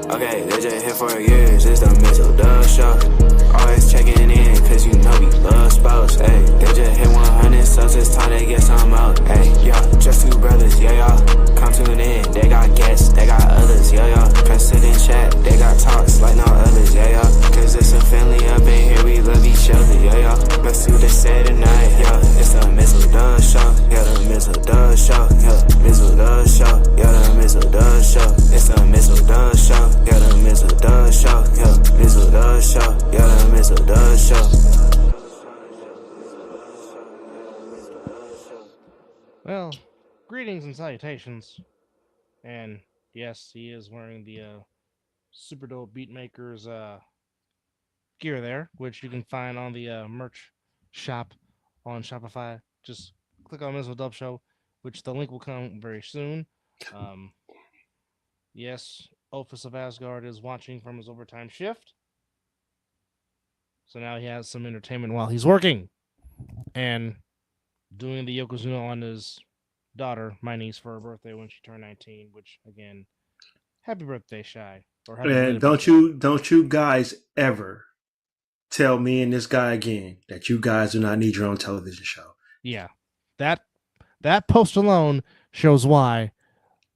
Okay, they just here for years, it's the Mizzle show. Always checking in, cause you know we love sports. Hey, they just hit 100 subs, it's time to get some out. Hey, yeah, just two brothers, yeah, y'all. Come tune in, they got guests, they got others, yeah, y'all. Press it in chat, they got talks like no others, yeah, y'all. Cause it's a family up in here, we love each other, yeah, y'all. Let's see what they say tonight, yeah. It's the Mizzle show, yeah, the Mizzle show, yeah, Mizzle show, yeah, the Mizzle show. It's the Mizzle show, yeah, the Mizzle show, yeah, Mizzle show, yeah, the Mizzle show. Well, greetings and salutations. And yes, he is wearing the Super Dope Beatmakers gear there, which you can find on the merch shop on Shopify. Just click on Mizzle Dub Show, which the link will come very soon. Um, yes, Opus of Asgard is watching from his overtime shift. So now he has some entertainment while he's working. And doing the Yokozuna on his daughter, my niece, for her birthday when she turned 19, which, again, happy birthday, Shy. Or happy And belated don't birthday. you guys ever tell me and this guy again that you guys do not need your own television show. Yeah. That that post alone shows why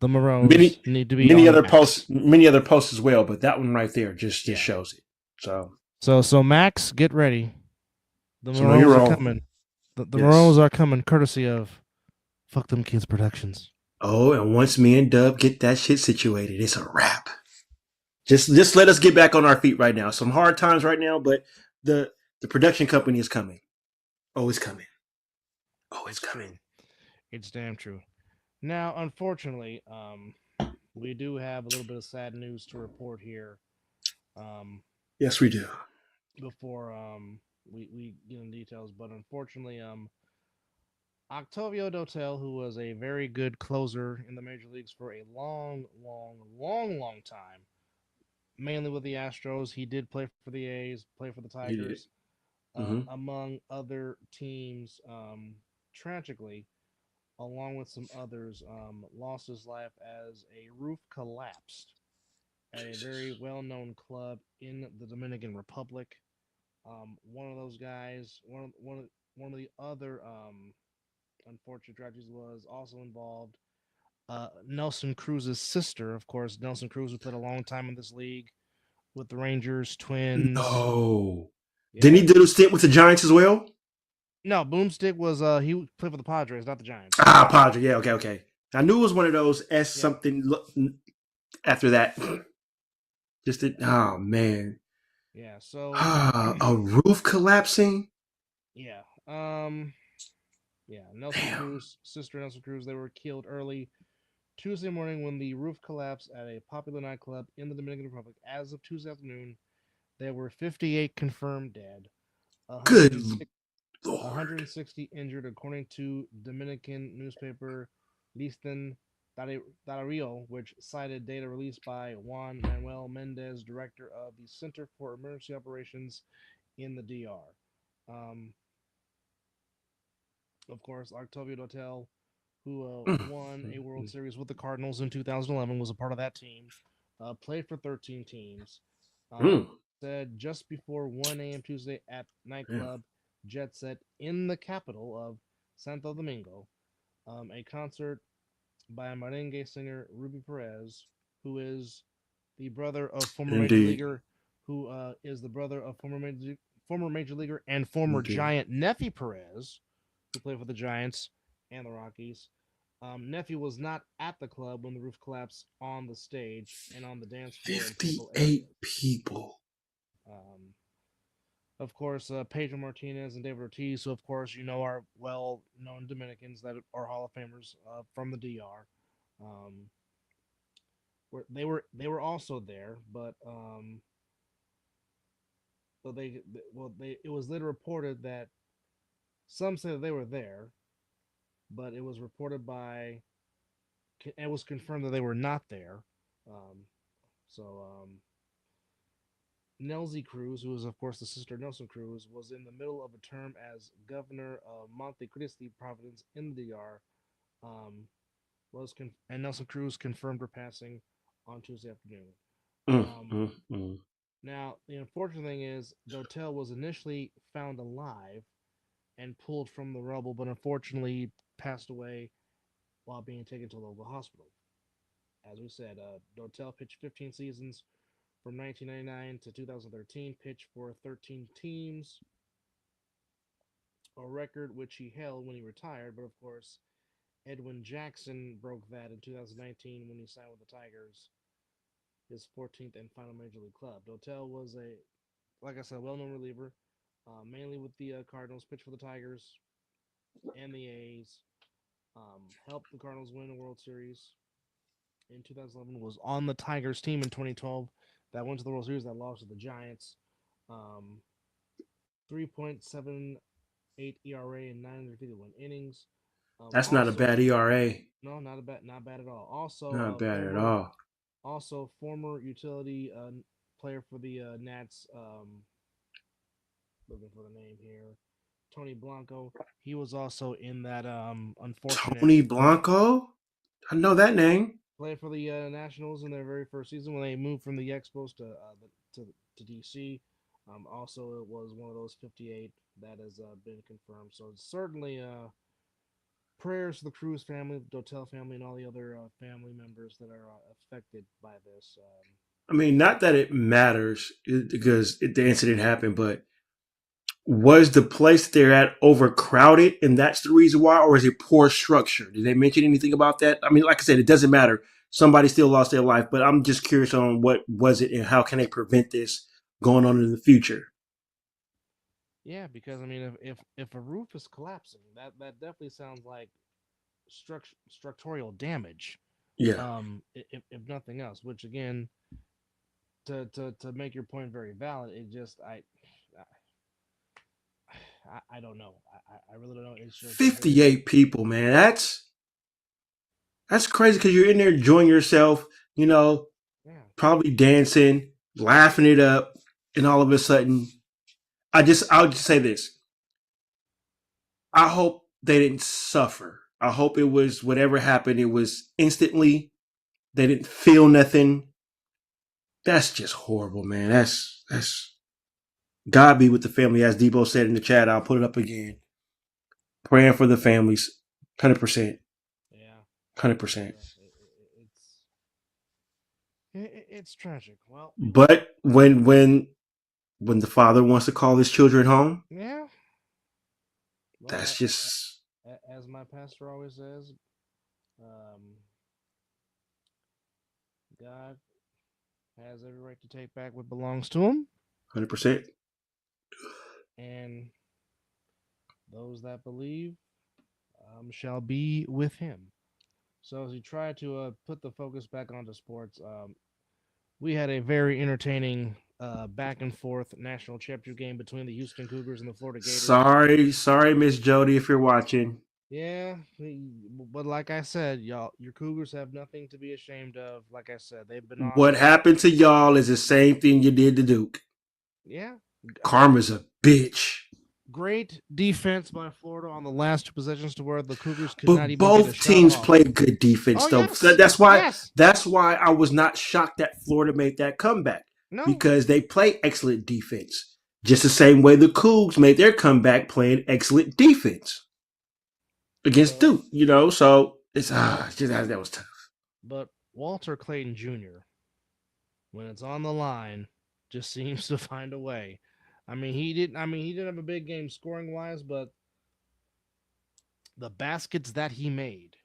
the Maroons Many need to be on Max. many other posts as well, but that one right there just Yeah. shows it. So So Max, get ready. The know you're Maroons are wrong. coming. The Yes. Maroons are coming courtesy of Fuck Them Kids Productions. Oh, and once me and Dub get that shit situated, it's a wrap. Just let us get back on our feet right now. Some hard times right now, but the production company is coming. Oh, it's coming. Oh, it's coming. True. It's damn true. Now, unfortunately, we do have a little bit of sad news to report here. Um, Yes, we do. before we get into details, but unfortunately, Octavio Dotel, who was a very good closer in the major leagues for a long time, mainly with the Astros. He did play for the A's, play for the He did. Tigers, Mm-hmm. among other teams. Tragically, along with some others, lost his life as a roof collapsed at a very Jesus. well-known club in the Dominican Republic. One of those guys, one of the other unfortunate tragedies was also involved. Nelson Cruz's sister, of course, Nelson Cruz, who played a long time in this league with the Rangers, Twins. No. Didn't Yeah. he do a stint with the Giants as well? No, Boomstick was he played for the Padres, not the Giants. Ah, Padre. Yeah, okay. I knew it was one of those S Yep. something after that. Just it. Oh man. Yeah. So A roof collapsing. yeah. Yeah. Nelson Damn. Cruz, sister Nelson Cruz, they were killed early Tuesday morning when the roof collapsed at a popular nightclub in the Dominican Republic. As of Tuesday afternoon, there were 58 confirmed dead, Good 160, Lord. 160 injured, according to Dominican newspaper Listen Darío, which cited data released by Juan Manuel Mendez, director of the Center for Emergency Operations in the DR. Um, of course, Octavio Dotel, who won a World Series with the Cardinals in 2011, was a part of that team. Played for 13 teams. Mm. Said just before 1 a.m. Tuesday at Yeah. nightclub Jet Set in the capital of Santo Domingo, a concert by merengue singer Ruby Perez, who is the brother of former major Indeed. leaguer, who is the brother of former major leaguer and former Indeed. Giant Neffy Perez, who played for the Giants and the Rockies. Neffy was not at the club when the roof collapsed on the stage and on the dance floor and table area. 58 people. Um, of course, Pedro Martinez and David Ortiz, who of course you know are well-known Dominicans that are Hall of Famers from the DR. Um, they were also there, but it was later reported that some say that they were there, but it was reported by it was confirmed that they were not there. Um, so Nelsie Cruz, who is of course the sister of Nelson Cruz, was in the middle of a term as governor of Monte Cristi Province in the DR. And Nelson Cruz confirmed her passing on Tuesday afternoon. Mm. Now, the unfortunate thing is, Dotel was initially found alive and pulled from the rubble, but unfortunately passed away while being taken to a local hospital. As we said, Dotel pitched 15 seasons from 1999 to 2013, pitched for 13 teams, a record which he held when he retired, but of course, Edwin Jackson broke that in 2019 when he signed with the Tigers, his 14th and final major league club. Dotel was like I said, a well-known reliever, mainly with the Cardinals, pitched for the Tigers and the A's, helped the Cardinals win a World Series in 2011, was on the Tigers team in 2012 that went to the World Series that lost to the Giants. 3.78 ERA in 951 innings. That's not a bad ERA. No, not bad at all. Also, Not bad at all. Former utility player for the Nats. Looking for the name here, Tony Blanco. He was also in that unfortunate. Tony Blanco? I know that name. Played for the Nationals in their very first season when they moved from the Expos to DC. Also, it was one of those 58 that has been confirmed. So it's certainly prayers to the Cruz family, the Dotel family, and all the other family members that are affected by this. I mean, not that it matters because the incident happened, but was the place they're at overcrowded and that's the reason why, or is it poor structure? Did they mention anything about that? I mean, like I said, it doesn't matter. Somebody still lost their life, but I'm just curious on what was it and how can they prevent this going on in the future? Yeah, because I mean, if a roof is collapsing, that definitely sounds like structural damage. Yeah. If nothing else, which again, to make your point very valid, it just I don't know. I really don't know. It's just 58 people, man. That's crazy because you're in there enjoying yourself, yeah. probably dancing, laughing it up, and all of a sudden, I'll just say this. I hope they didn't suffer. I hope it was whatever happened, it was instantly. They didn't feel nothing. That's just horrible, man. That's God be with the family, as Debo said in the chat. I'll put it up again. Praying for the families, 100%. Yeah. 100%. It's tragic. Well, But when the father wants to call his children home, yeah. Well, that's just as my pastor always says, God has every right to take back what belongs to him, 100%. and those that believe shall be with him. So as we try to put the focus back onto sports, we had a very entertaining back and forth national championship game between the Houston Cougars and the Florida Gators. Sorry, Miss Jody, if you're watching. Yeah, but like I said, y'all, your Cougars have nothing to be ashamed of. Like I said, they've been awesome. What happened to y'all is the same thing you did to Duke. Yeah, Karma's a bitch. Great defense by Florida on the last two possessions to where the Cougars could but not even both get a teams shot played good defense, though. Yes. That's why I was not shocked that Florida made that comeback. No. Because they play excellent defense. Just the same way the Cougs made their comeback playing excellent defense against Duke, so it's that was tough. But Walter Clayton Jr., when it's on the line, just seems to find a way. He didn't have a big game scoring wise, but the baskets that he made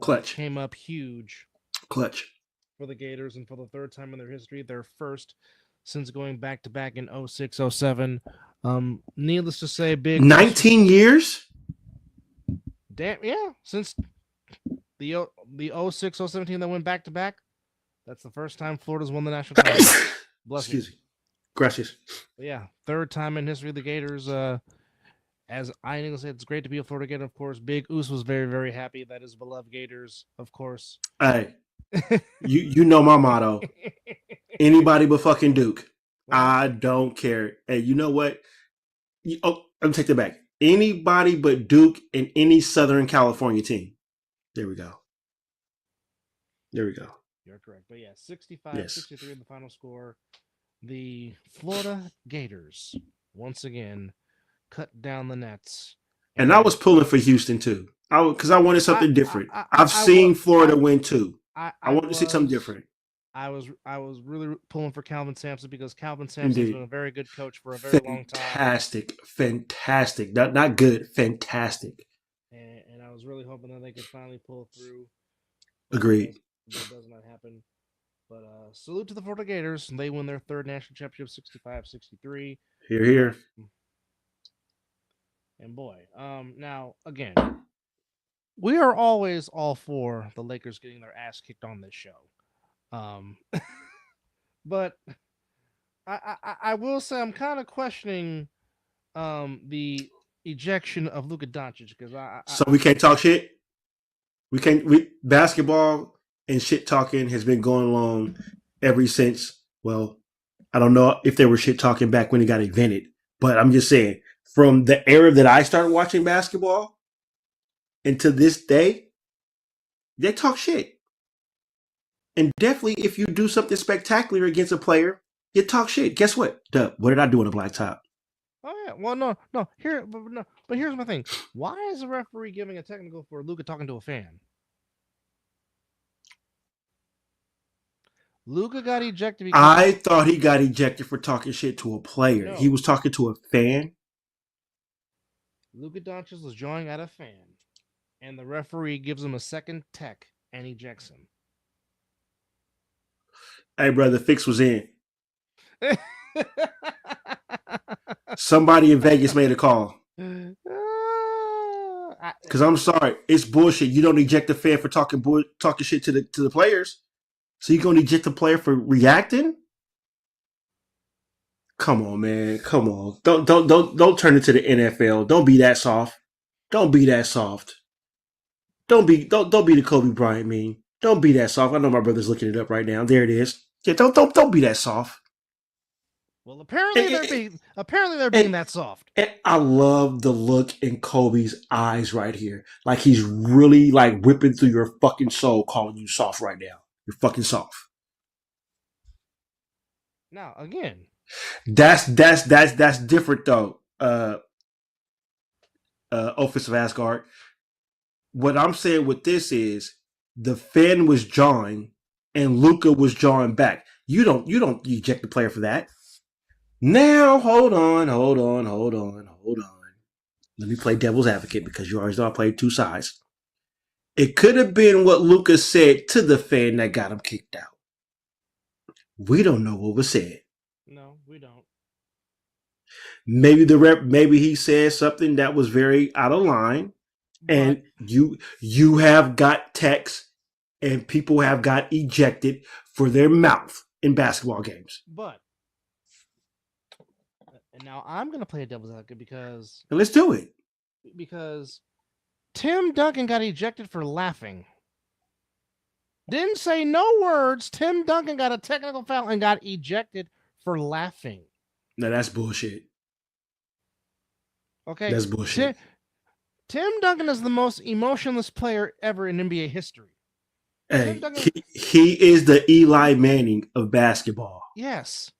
Clutch came up huge. Clutch for the Gators, and for the third time in their history, their first since going back to back in 06-07. Needless to say, big 19 years? Damn, yeah, since the 06-07 team that went back to back. That's the first time Florida's won the national title. Excuse me. Gracias. But yeah, third time in history the Gators. As I say, it's great to be a Florida Gator, of course. Big Oos was very, very happy that his beloved Gators, of course. Hey, you know my motto. Anybody but fucking Duke. I don't care. Hey, you know what? Let me take that back. Anybody but Duke and any Southern California team. There we go. You You're correct. But yeah, 65 Yes. 63 in the final score. The Florida Gators, once again, cut down the nets. And I was pulling for Houston too. Because I wanted something different. I've seen Florida win too. I wanted to see something different. I was really pulling for Calvin Sampson because Calvin Sampson's Indeed. been a very good coach for a very long time. Fantastic. Not good, fantastic. And I was really hoping that they could finally pull through. Agreed. That does not happen. But salute to the Florida Gators. They win their third national championship, 65-63. Here. And boy, now again, we are always all for the Lakers getting their ass kicked on this show. But I will say I'm kind of questioning the ejection of Luka Doncic because so we can't talk shit. Basketball and shit talking has been going along ever since. Well, I don't know if they were shit talking back when it got invented, but I'm just saying from the era that I started watching basketball and to this day, they talk shit. And definitely, if you do something spectacular against a player, you talk shit. Guess what? Duh, what did I do on the blacktop? Oh yeah. Well, no. But here's my thing. Why is the referee giving a technical for Luka talking to a fan? Luka got ejected because I thought he got ejected for talking shit to a player. No. He was talking to a fan. Luka Doncic was jawing at a fan, and the referee gives him a second tech and ejects him. Hey, brother, fix was in. Somebody in Vegas made a call. Because I'm sorry, it's bullshit. You don't eject the fan for talking shit to the players. So you gonna eject the player for reacting? Come on, man. Come on. Don't turn it to the NFL. Don't be that soft. Don't be that soft. Don't be the Kobe Bryant meme. Don't be that soft. I know my brother's looking it up right now. There it is. Yeah, don't be that soft. Well, apparently they're being that soft. And I love the look in Kobe's eyes right here. Like he's really like whipping through your fucking soul, calling you soft right now. You're fucking soft. Now again, that's different though. Offensive Asgard. What I'm saying with this is the fan was jawing and Luka was jawing back. You don't eject the player for that. Now hold on. Let me play devil's advocate because you always know I play two sides. It could have been what Luka said to the fan that got him kicked out. We don't know what was said. No, we don't. Maybe he said something that was very out of line. And you have got texts and people have got ejected for their mouth in basketball games. And now I'm going to play a devil's advocate because... And let's do it. Because Tim Duncan got ejected for laughing. Didn't say no words. Tim Duncan got a technical foul and got ejected for laughing. No, that's bullshit. Okay. That's bullshit. Tim Duncan is the most emotionless player ever in NBA history. Hey, he is the Eli Manning of basketball. Yes.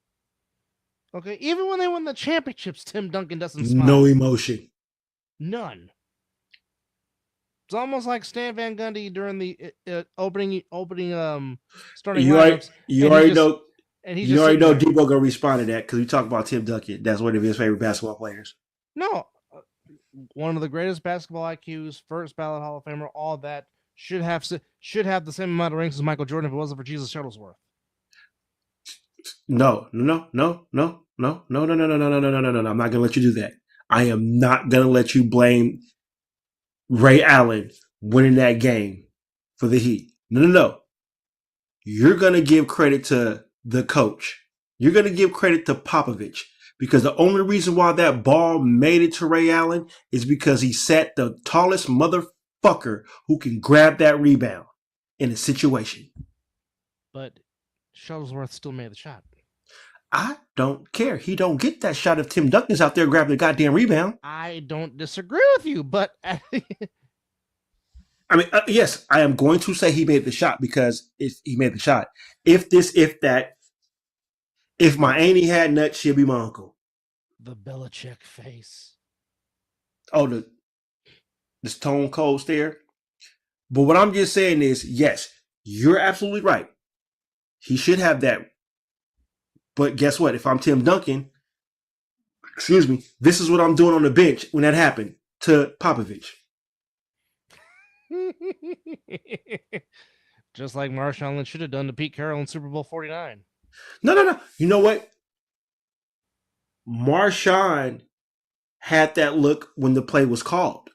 Okay, even when they win the championships, Tim Duncan doesn't smile. No emotion. None. It's almost like Stan Van Gundy during the opening starting lineups. You already know Debo gonna respond to that because we talk about Tim Duncan. That's one of his favorite basketball players. No, one of the greatest basketball IQs, first ballot Hall of Famer, all that should have the same amount of rings as Michael Jordan if it wasn't for Jesus Shuttlesworth. No. I'm not gonna let you do that. I am not gonna let you blame Ray Allen winning that game for the Heat. No. You're gonna give credit to the coach. You're gonna give credit to Popovich because the only reason why that ball made it to Ray Allen is because he sat the tallest motherfucker who can grab that rebound in a situation. But Shuttlesworth still made the shot. I don't care. He don't get that shot if Tim Duncan's out there grabbing the goddamn rebound. I don't disagree with you, but I mean, yes, I am going to say he made the shot because he made the shot. If this, if that, if my auntie had nuts, she'll be my uncle. The Belichick face. Oh, the Stone Cold stare. But what I'm just saying is, yes, you're absolutely right. He should have that. But guess what? If I'm Tim Duncan, excuse me, this is what I'm doing on the bench when that happened to Popovich. Just like Marshawn Lynch should have done to Pete Carroll in Super Bowl 49. No. You know what? Marshawn had that look when the play was called.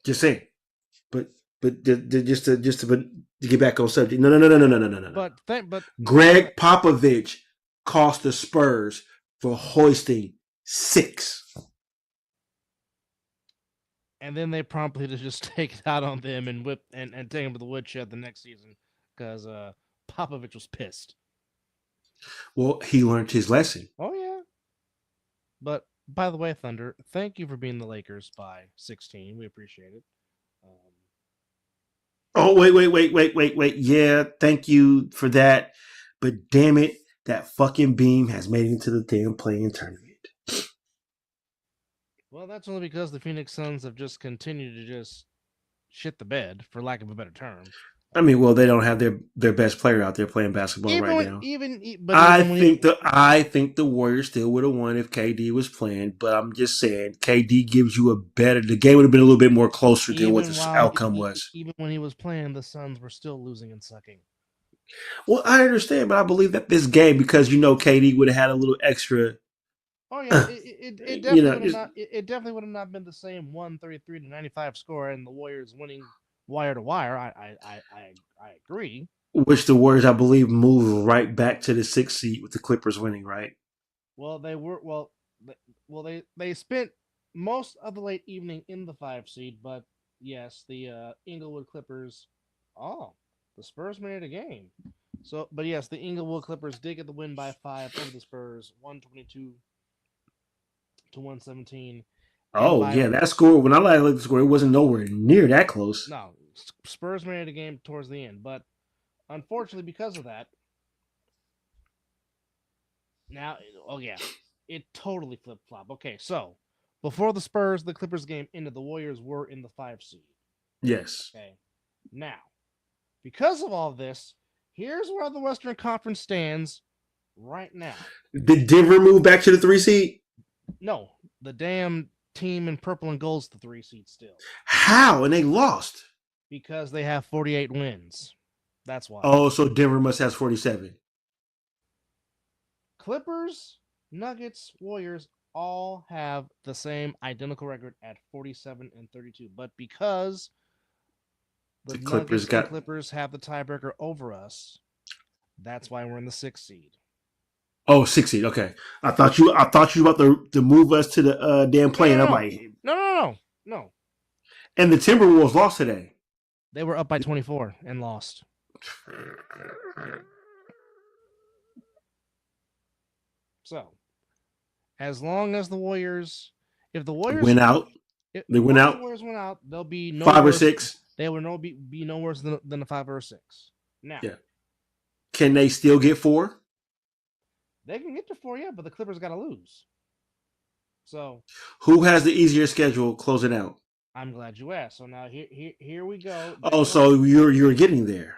Just saying. But just to get back on subject. No. But Greg Popovich cost the Spurs for hoisting 6. And then they promptly just take it out on them and whip and take them to the woodshed the next season because Popovich was pissed. Well, he learned his lesson. Oh yeah. But by the way, Thunder, thank you for being the Lakers by 16. We appreciate it. Oh, wait. Yeah, thank you for that. But damn it, that fucking beam has made it into the damn playing tournament. Well, that's only because the Phoenix Suns have just continued to just shit the bed, for lack of a better term. I mean, well, they don't have their best player out there playing basketball right now. I think the Warriors still would have won if KD was playing, but I'm just saying KD gives you a better. The game would have been a little bit more closer than what the outcome was. Even when he was playing, the Suns were still losing and sucking. Well, I understand, but I believe that this game, because KD would have had a little extra. Oh yeah, it definitely would have not been the same 133-95 score and the Warriors winning wire to wire. I agree. Which the Warriors, I believe, moved right back to the 6th seed with the Clippers winning, right? Well, they spent most of the late evening in the 5 seed, but yes, the Inglewood Clippers. Oh, the Spurs made it a game. So, but yes, the Inglewood Clippers did get the win by 5 over the Spurs, 122 to 117. Oh yeah, that score. When I looked at the score, it wasn't nowhere near that close. No, Spurs made it a game towards the end, but unfortunately, because of that, now, it totally flip flop. Okay, so before the Spurs, the Clippers game ended, the Warriors were in the 5 seed. Yes. Okay, now because of all this, here's where the Western Conference stands right now. Did Denver move back to the 3 seed? No, the damn team in purple and gold's the 3 seed still. How? And they lost because they have 48 wins. That's why. Oh, so Denver must have 47. Clippers, Nuggets, Warriors all have the same identical record at 47 and 32. But because the Clippers have the tiebreaker over us, that's why we're in the 6th seed. Oh, 6th seed. Okay, I thought you were about to move us to the damn play, and I'm like, no. And the Timberwolves lost today. They were up by 24 and lost. So, as long as the Warriors, if the Warriors win out, the Warriors win out, they'll be no 5 worse, or 6. They will be no worse than a 5 or a 6. Now, yeah. Can they still get 4? They can get to 4, yeah, but the Clippers got to lose. So, who has the easier schedule closing out? I'm glad you asked. So now here we go. So you're getting there.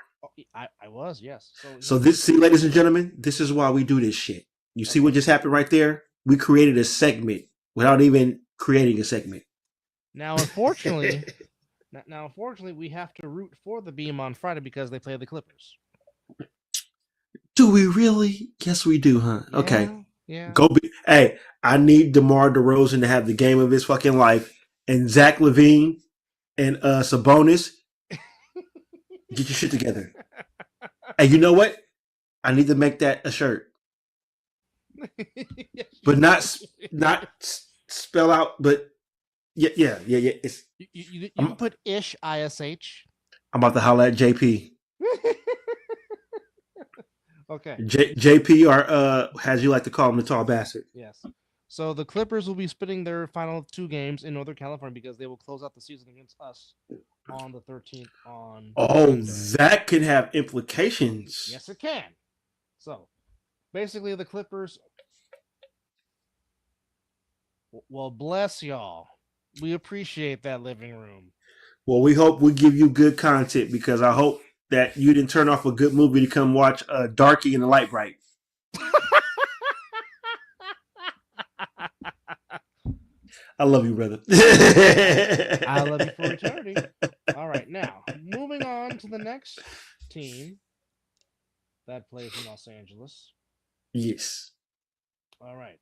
I was, yes. So this, see, ladies and gentlemen, this is why we do this shit. You see what just happened right there? We created a segment without even creating a segment. Now, unfortunately, we have to root for the Beam on Friday because they play the Clippers. Do we really? Yes, we do, huh? Yeah, okay. Yeah. Hey, I need DeMar DeRozan to have the game of his fucking life, and Zach LaVine and Sabonis. Get your shit together. Hey, you know what? I need to make that a shirt, but not spell out. But yeah. It's you can put ish ISH. I'm about to holler at JP. Okay. JP, or as you like to call him, the tall bastard. Yes. So the Clippers will be spending their final 2 games in Northern California because they will close out the season against us on the 13th on Oh, Sunday. that can have implications. Yes, it can. So basically, the Clippers. Well, bless y'all. We appreciate that living room. Well, we hope we give you good content because I hope that you didn't turn off a good movie to come watch Darky and the Light Bright. I love you, brother. I love you for eternity. All right, now moving on to the next team that plays in Los Angeles. Yes. All right.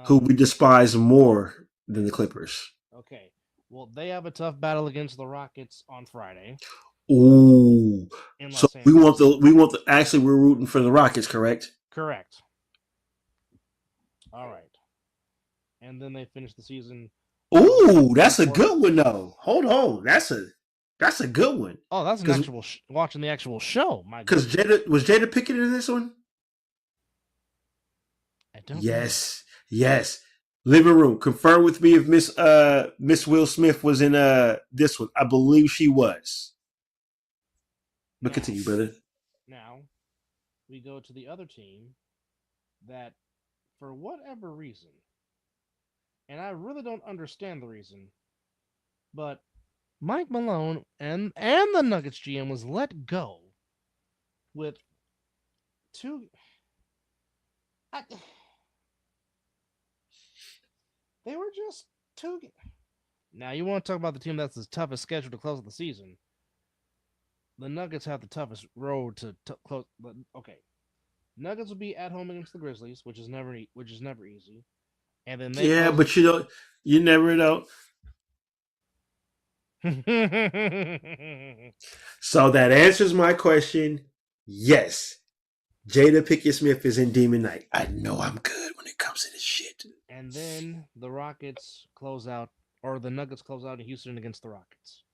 Who we despise more than the Clippers. Okay. Well, they have a tough battle against the Rockets on Friday. Ooh. In So Los Angeles. we want the actually we're rooting for the Rockets, correct? Correct. All right. And then they finish the season. Ooh, that's a good one though. Hold on. That's a good one. Oh, that's an actual watching the actual show. My Because Jada Pickett in this one? I don't know. Yes. Living room. Confirm with me if Miss Will Smith was in this one. I believe she was. But continue, brother. Now we go to the other team that, for whatever reason, and I really don't understand the reason, but Mike Malone and the Nuggets GM was let go with two. They were just two. Now you want to talk about the team that's the toughest schedule to close out the season? The Nuggets have the toughest road to close. Okay, Nuggets will be at home against the Grizzlies, which is never easy. And then but you never know. So that answers my question. Yes, Jada Pickett Smith is in Demon Knight. I know I'm good when it comes to this shit. And then the Rockets close out, or the Nuggets close out in Houston against the Rockets.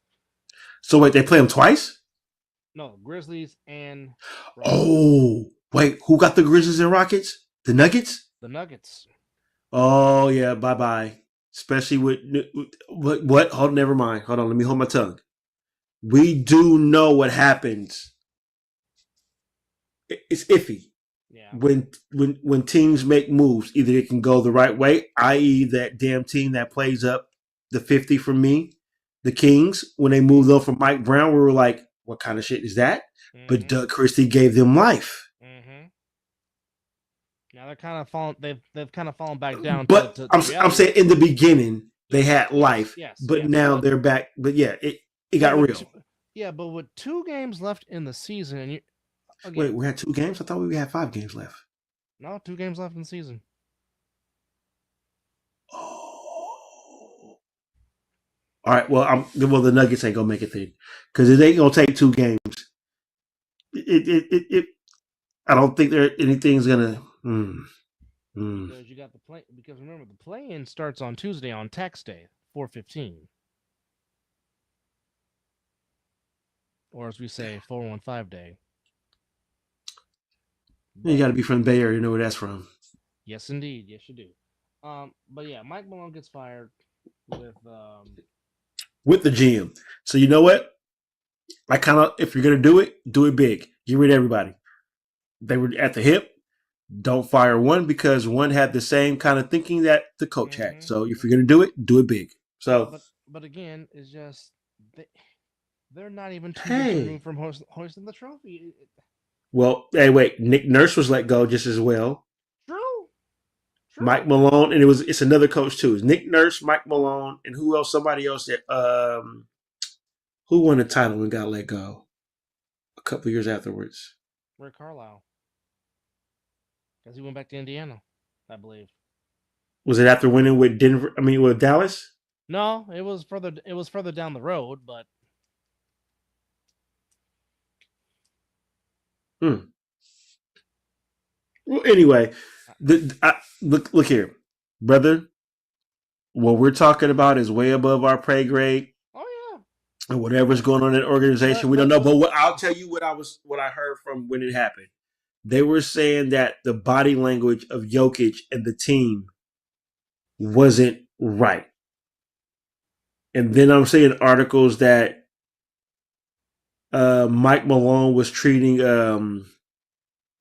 So wait, they play them twice? No, Grizzlies and Rockets. Oh, wait, who got the Grizzlies and Rockets? The Nuggets? The Nuggets. Oh, yeah, bye-bye. Especially with what? Hold on, never mind. Hold on, let me hold my tongue. We do know what happens. It's iffy. Yeah. When teams make moves, either it can go the right way, i.e. that damn team that plays up the 50 from me, the Kings, when they moved on from Mike Brown, we were like, what kind of shit is that? Mm-hmm. But Doug Christie gave them life. Mm-hmm. Now they're kind of fallen. They've kind of fallen back down. But I'm saying in the beginning they had life. Yes. But now they're back. But yeah, it got real. But with 2 games left in the season, and wait, we had 2 games? I thought we had 5 games left. No, 2 games left in the season. Oh. All right. Well, the Nuggets ain't gonna make it then because it ain't gonna take 2 games. I don't think anything's gonna. Because you got the play. Because remember, the play-in starts on Tuesday on tax day, 4/15, or as we say, 4/15 day. You got to be from the Bay Area to know where that's from. Yes, indeed. Yes, you do. But yeah, Mike Malone gets fired with the GM. So you know what? If you're gonna do it big. Get rid of everybody. They were at the hip. Don't fire one because one had the same kind of thinking that the coach had. So if you're gonna do it big. So, but again, it's just they're not even 2 years removed from hoisting the trophy. Well, hey, wait. Nick Nurse was let go just as well. True. Mike Malone, and it's another coach too. It's Nick Nurse, Mike Malone, and who else? Somebody else that who won the title and got let go a couple years afterwards. Rick Carlisle. Because he went back to Indiana, I believe. Was it after winning with Denver? I mean, with Dallas? No, it was further down the road, but. Well, anyway, look here, brother. What we're talking about is way above our pay grade. Oh yeah. And whatever's going on in that organization, we don't know. But I'll tell you what I heard from when it happened. They were saying that the body language of Jokic and the team wasn't right. And then I'm seeing articles that Mike Malone was treating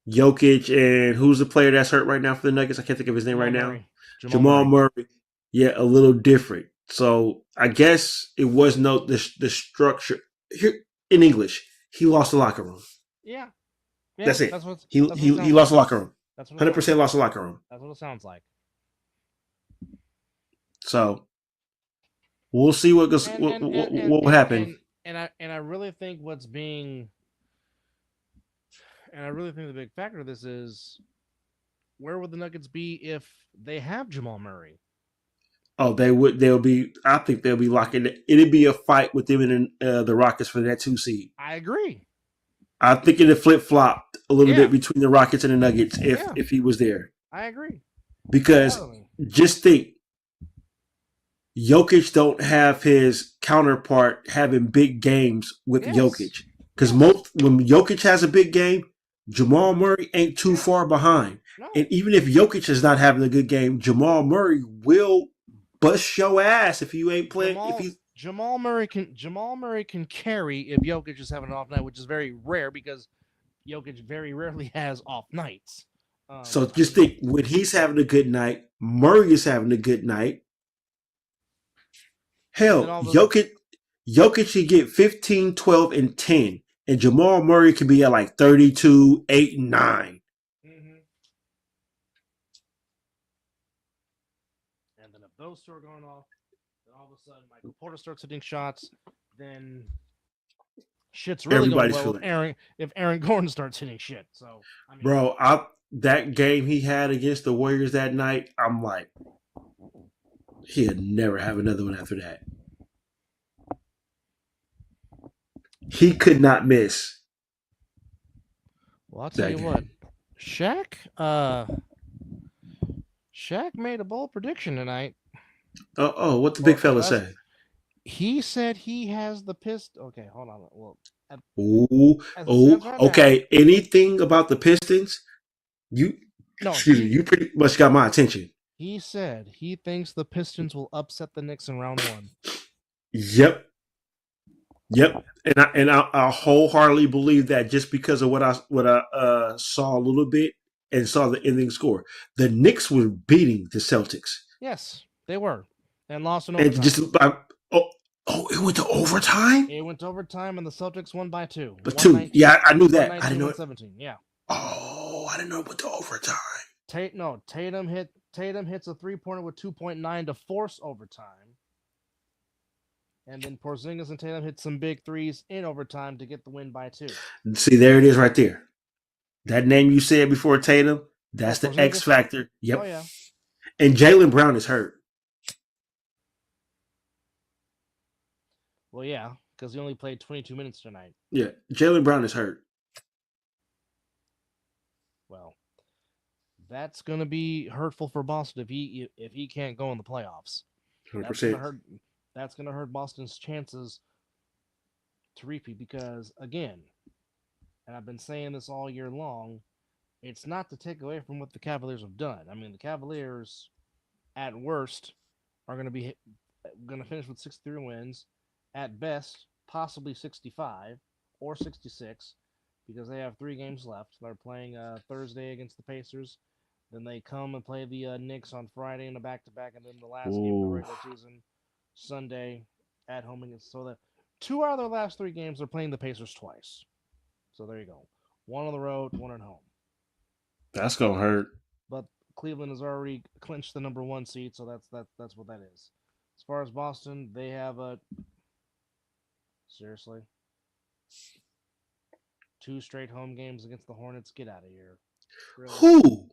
Jokic and who's the player that's hurt right now for the Nuggets? I can't think of his name Jamal right now. Murray. Jamal Jamal Murray. Murray. Yeah, a little different. So I guess it was no the structure here in English. He lost the locker room. Yeah. Yeah. That's it. That's what He that's what he it he sounds lost like. the locker room. That's what it sounds 100% like. lost the locker room. That's what it sounds like. So we'll see what goes, And what, and what, and and what will and happen. and, and I really think the big factor of this is where would the Nuggets be if they have Jamal Murray? Oh, they would. They'll be. I think they'll be locking it. It'd be a fight with them and the Rockets for that 2 seed. I agree. I think it'd flip flopped a little Yeah. bit between the Rockets and the Nuggets Yeah. if he was there. I agree. Because Wholeheartedly. just think, Jokic don't have his counterpart having big games with Yes. Jokic. Because Yes. when Jokic has a big game, Jamal Murray ain't too far behind. No. And even if Jokic is not having a good game, Jamal Murray will bust your ass if you ain't playing. Jamal Murray can carry if Jokic is having an off night, which is very rare because Jokic very rarely has off nights. So just think, when he's having a good night, Murray is having a good night. Hell, Jokic should get 15, 12, and 10. And Jamal Murray could be at like 32, 8, and 9. Mm-hmm. And then if those two are going off, then all of a sudden Michael Porter starts hitting shots, then shit's really Everybody's going well feeling if Aaron Gordon starts hitting shit. So I mean, bro, that game he had against the Warriors that night, I'm like, he'll never have another one after that. He could not miss. Well, I'll tell you what, Shaq made a bold prediction tonight. What the big fella say? He said he has the Pistons. Okay, hold on. Well, okay. Now, anything about the Pistons? You pretty much got my attention. He said he thinks the Pistons will upset the Knicks in round 1. Yep. And I wholeheartedly believe that just because of what I saw a little bit and saw the ending score. The Knicks were beating the Celtics. Yes, they were, and lost in overtime. And just it went to overtime. It went to overtime, and the Celtics won by 2. But 2, yeah, I knew that. I didn't know 17. Yeah. Oh, I didn't know it went to overtime. Tatum hits a 3-pointer with 2.9 to force overtime. And then Porzingis and Tatum hit some big threes in overtime to get the win by 2. See, there it is right there. That name you said before Tatum, that's the X factor. Yep. Oh, yeah. And Jaylen Brown is hurt. Well, yeah, because he only played 22 minutes tonight. Yeah, Jaylen Brown is hurt. Well, that's going to be hurtful for Boston if he can't go in the playoffs. 100%. That's going to hurt Boston's chances to repeat because, again, and I've been saying this all year long, it's not to take away from what the Cavaliers have done. I mean, the Cavaliers, at worst, are going to finish with 63 wins. At best, possibly 65 or 66 because they have 3 games left. They're playing Thursday against the Pacers. Then they come and play the Knicks on Friday in a back-to-back, and then the last game of the regular season, Sunday at home against. So that 2 out of their last 3 games, they're playing the Pacers twice. So there you go. 1 on the road, 1 at home. That's gonna hurt. But Cleveland has already clinched the number 1 seed, so that's what that is. As far as Boston, they have a seriously 2 straight home games against the Hornets. Get out of here. Really? Who?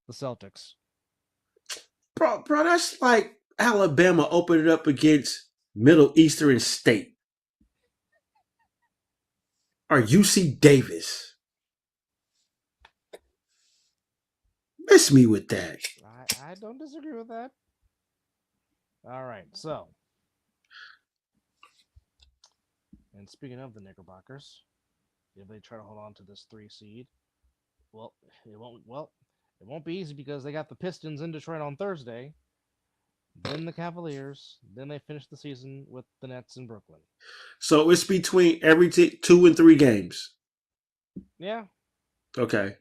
The Celtics. Bro, that's like Alabama opening up against Middle Eastern State. Or UC Davis. Miss me with that. I don't disagree with that. All right, so. And speaking of the Knickerbockers, if they try to hold on to this 3 seed, it won't be easy because they got the Pistons in Detroit on Thursday. then the Cavaliers, then they finish the season with the Nets in Brooklyn. So it's between every 2 and 3 games. Yeah, Okay.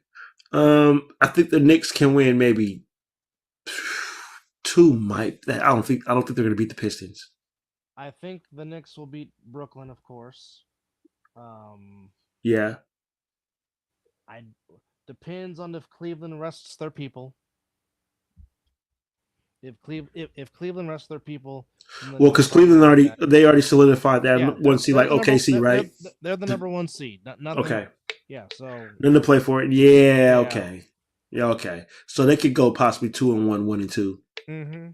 I think the Knicks can win maybe 2. I don't think they're going to beat the Pistons. I think the Knicks will beat Brooklyn, of course. Yeah. I depends on if Cleveland rests their people. If Cleveland rests their people, then the Well, Knicks because probably Cleveland win that. already solidified that Yeah, one seed, they're like the number OKC, right? they're the number one seed. Nothing. Okay. Yeah, so Then to play for it. Yeah. yeah. Okay. Yeah. Okay. So they could go possibly 2-1, 1-2. Mm-hmm.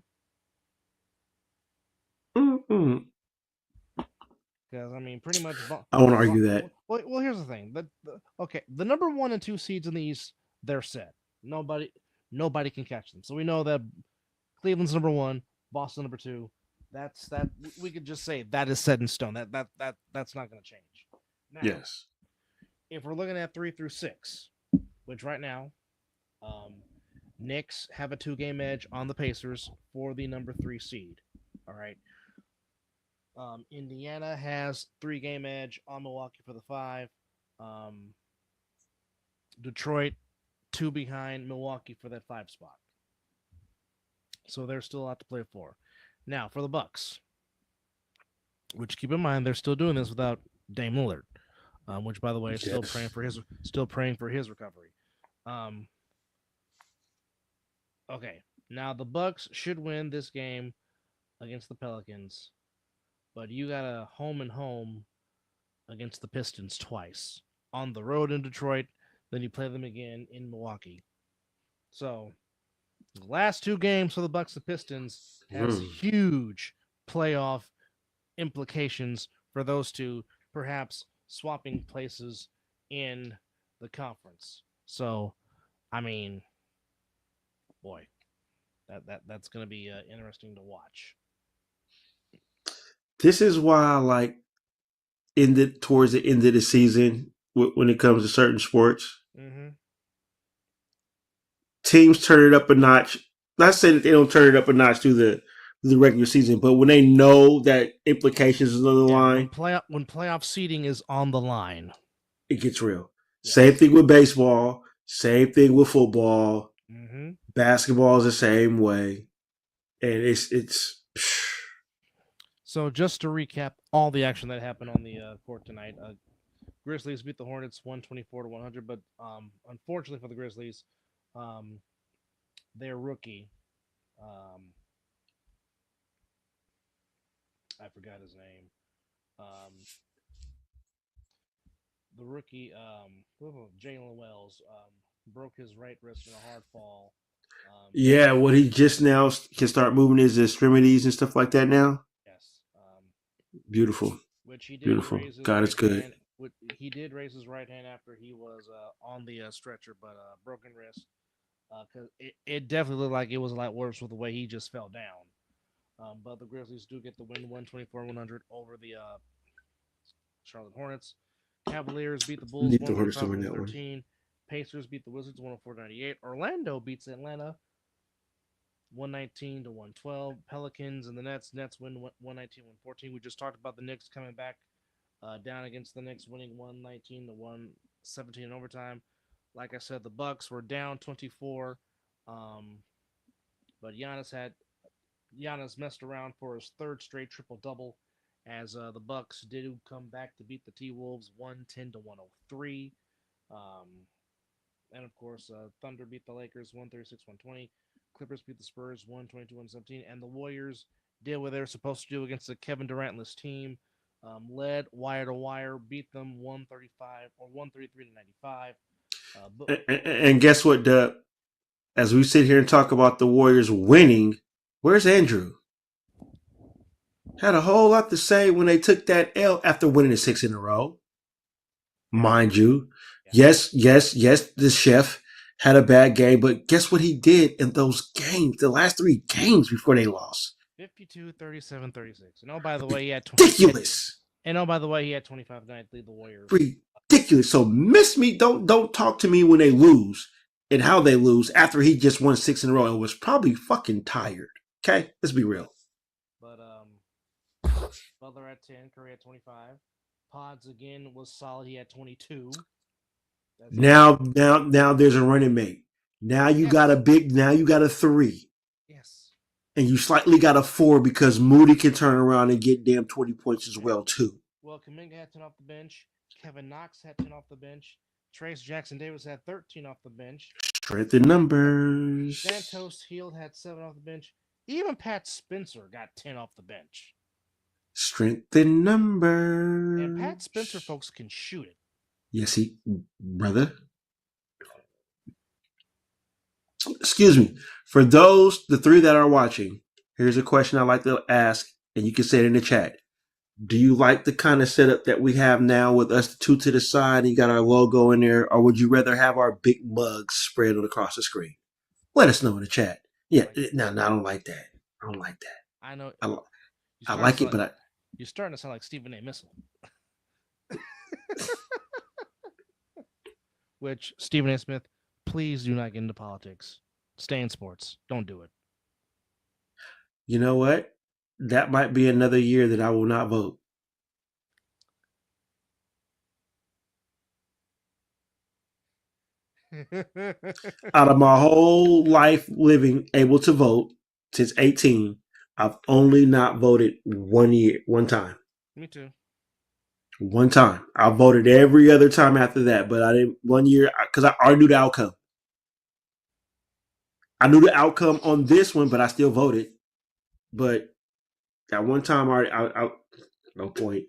Mm-hmm. Because I mean, pretty much. I won't argue that. Well, here's the thing. Okay, the number 1 and 2 seeds in the East, they're set. Nobody can catch them. So we know that Cleveland's number 1, Boston number 2. That's that. We could just say that is set in stone. That's not going to change. Now, Yes. if we're looking at 3 through 6, which right now, Knicks have a 2-game edge on the Pacers for the number 3 seed. All right. Indiana has 3-game edge on Milwaukee for the 5. Detroit 2 behind Milwaukee for that 5 spot. So there's still a lot to play for. Now for the Bucks, which keep in mind they're still doing this without Dame Lillard, which by the way is still praying for his recovery. Okay, now the Bucks should win this game against the Pelicans. But you got a home and home against the Pistons twice. On the road in Detroit, then you play them again in Milwaukee. So, the last 2 games for the Bucks and Pistons has huge playoff implications for those two, perhaps swapping places in the conference. So, I mean, boy, that's going to be interesting to watch. This is why I like towards the end of the season when it comes to certain sports. Mm-hmm. Teams turn it up a notch. Not saying that they don't turn it up a notch through the regular season, but when they know that implications is on the line, when playoff seeding is on the line, it gets real. Yes. Same thing with baseball. Same thing with football. Mm-hmm. Basketball is the same way, and it's. So just to recap all the action that happened on the court tonight, Grizzlies beat the Hornets 124-100, but unfortunately for the Grizzlies, their rookie, I forgot his name, the rookie, Jalen Wells, broke his right wrist in a hard fall. Yeah, what he just now can start moving his extremities and stuff like that now. Yes. Beautiful. Which he did. Beautiful. Raise his God is good. hand, he did raise his right hand after he was on the stretcher, but broken wrist. Because it definitely looked like it was a lot worse with the way he just fell down. But the Grizzlies do get the win 124-100 over the Charlotte Hornets. Cavaliers beat the Bulls 135-113. Pacers beat the Wizards 104-98. Orlando beats Atlanta 119-112. Pelicans and the Nets win 119-114. We just talked about the Knicks coming back down against the Knicks, winning 119-117 in overtime. Like I said, the Bucks were down 24, but Giannis messed around for his 3rd straight triple-double as the Bucks did come back to beat the T-Wolves 110-103. And, of course, Thunder beat the Lakers 136-120. Clippers beat the Spurs 122-117. And the Warriors did what they were supposed to do against the Kevin Durant-less team. Led wire to wire, beat them 135 or 133-95. And guess what, Dub? As we sit here and talk about the Warriors winning, where's Andrew? Had a whole lot to say when they took that L after winning the 6 in a row. Mind you. Yes, the chef had a bad game, but guess what he did in those games, the last 3 games before they lost? 52, 37, 36. And oh, by the way, he had ridiculous. And oh, by the way, he had 25 tonight to lead the Warriors. Ridiculous. So miss me. Don't talk to me when they lose and how they lose after he just won 6 in a row and was probably fucking tired. Okay, let's be real. But Butler at 10, Curry at 25. Pods again was solid. He had 22. Now there's a running mate. Now you got a big. Now you got a 3. Yes. And you slightly got a 4 because Moody can turn around and get damn 20 points as well too. Well, Kuminga had 10 off the bench. Kevin Knox had 10 off the bench. Trace Jackson Davis had 13 off the bench. Strength in numbers. Santos Hield had 7 off the bench. Even Pat Spencer got 10 off the bench. Strength in numbers. And Pat Spencer, folks, can shoot it. Yes, brother. Excuse me. For those, the 3 that are watching, here's a question I'd like to ask, and you can say it in the chat. Do you like the kind of setup that we have now with us 2 to the side and you got our logo in there, or would you rather have our big mugs spread across the screen? Let us know in the chat. Yeah, no, I don't like that. I don't like that. I know. I like it, but you're starting to sound like Stephen A. Mizzle. Which, Stephen A. Smith, please do not get into politics. Stay in sports. Don't do it. You know what? That might be another year that I will not vote. Out of my whole life living able to vote since 18, I've only not voted one time. Me too. One time. I voted every other time after that, but I didn't one year because I already knew the outcome. I knew the outcome on this one, but I still voted. But at one time, I no point.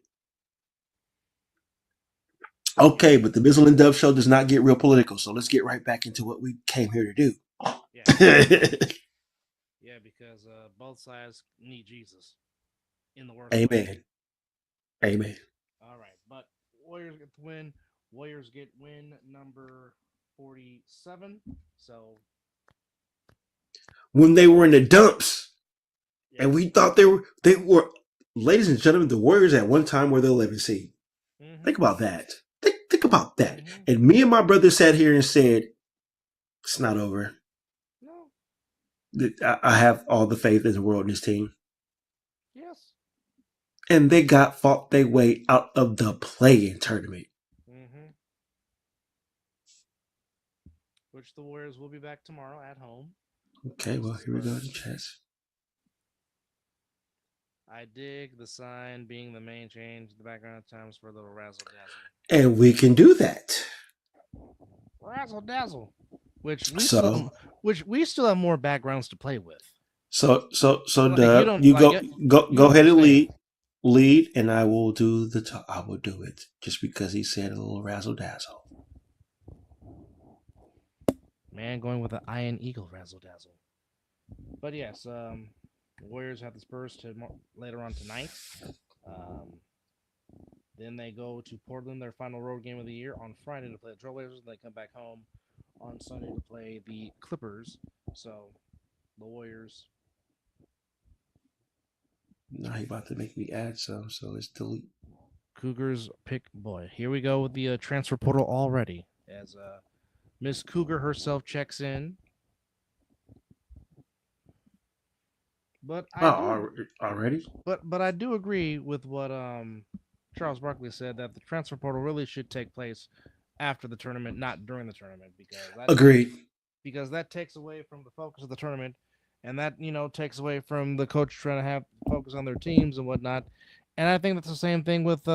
Okay, but the Mizzle and Dove show does not get real political, so let's get right back into what we came here to do. Yeah, because both sides need Jesus in the worst Amen. way. Amen. All right, but Warriors get the win. Warriors get win number 47. So when they were in the dumps, and we thought they were, ladies and gentlemen, the Warriors at one time were the 11th seed. Mm-hmm. Think about that. Think about that. Mm-hmm. And me and my brother sat here and said, "It's not over." No, I have all the faith in the world in this team. Yes. And they fought their way out of the play-in tournament. Mm-hmm. Which the Warriors will be back tomorrow at home. Okay, well, here we go in the chess. I dig the sign being the main change in the background at times for a little razzle dazzle. And we can do that. Razzle dazzle. Which we still have more backgrounds to play with. So Dub, you go ahead and lead, and I will do the talk. I will do it just because he said a little razzle dazzle. Man, going with an Iron Eagle razzle dazzle. But yes, Warriors have the Spurs later on tonight. Then they go to Portland, their final road game of the year, on Friday to play the Trailblazers. They come back home on Sunday to play the Clippers. So the Warriors. Now he's about to make me add some, so let's delete. Cougars pick boy. Here we go with the transfer portal already, as Miss Cougar herself checks in. But already. But I do agree with what Charles Barkley said, that the transfer portal really should take place after the tournament, not during the tournament, because that takes away from the focus of the tournament, and that takes away from the coach trying to have focus on their teams and whatnot. And I think that's the same thing with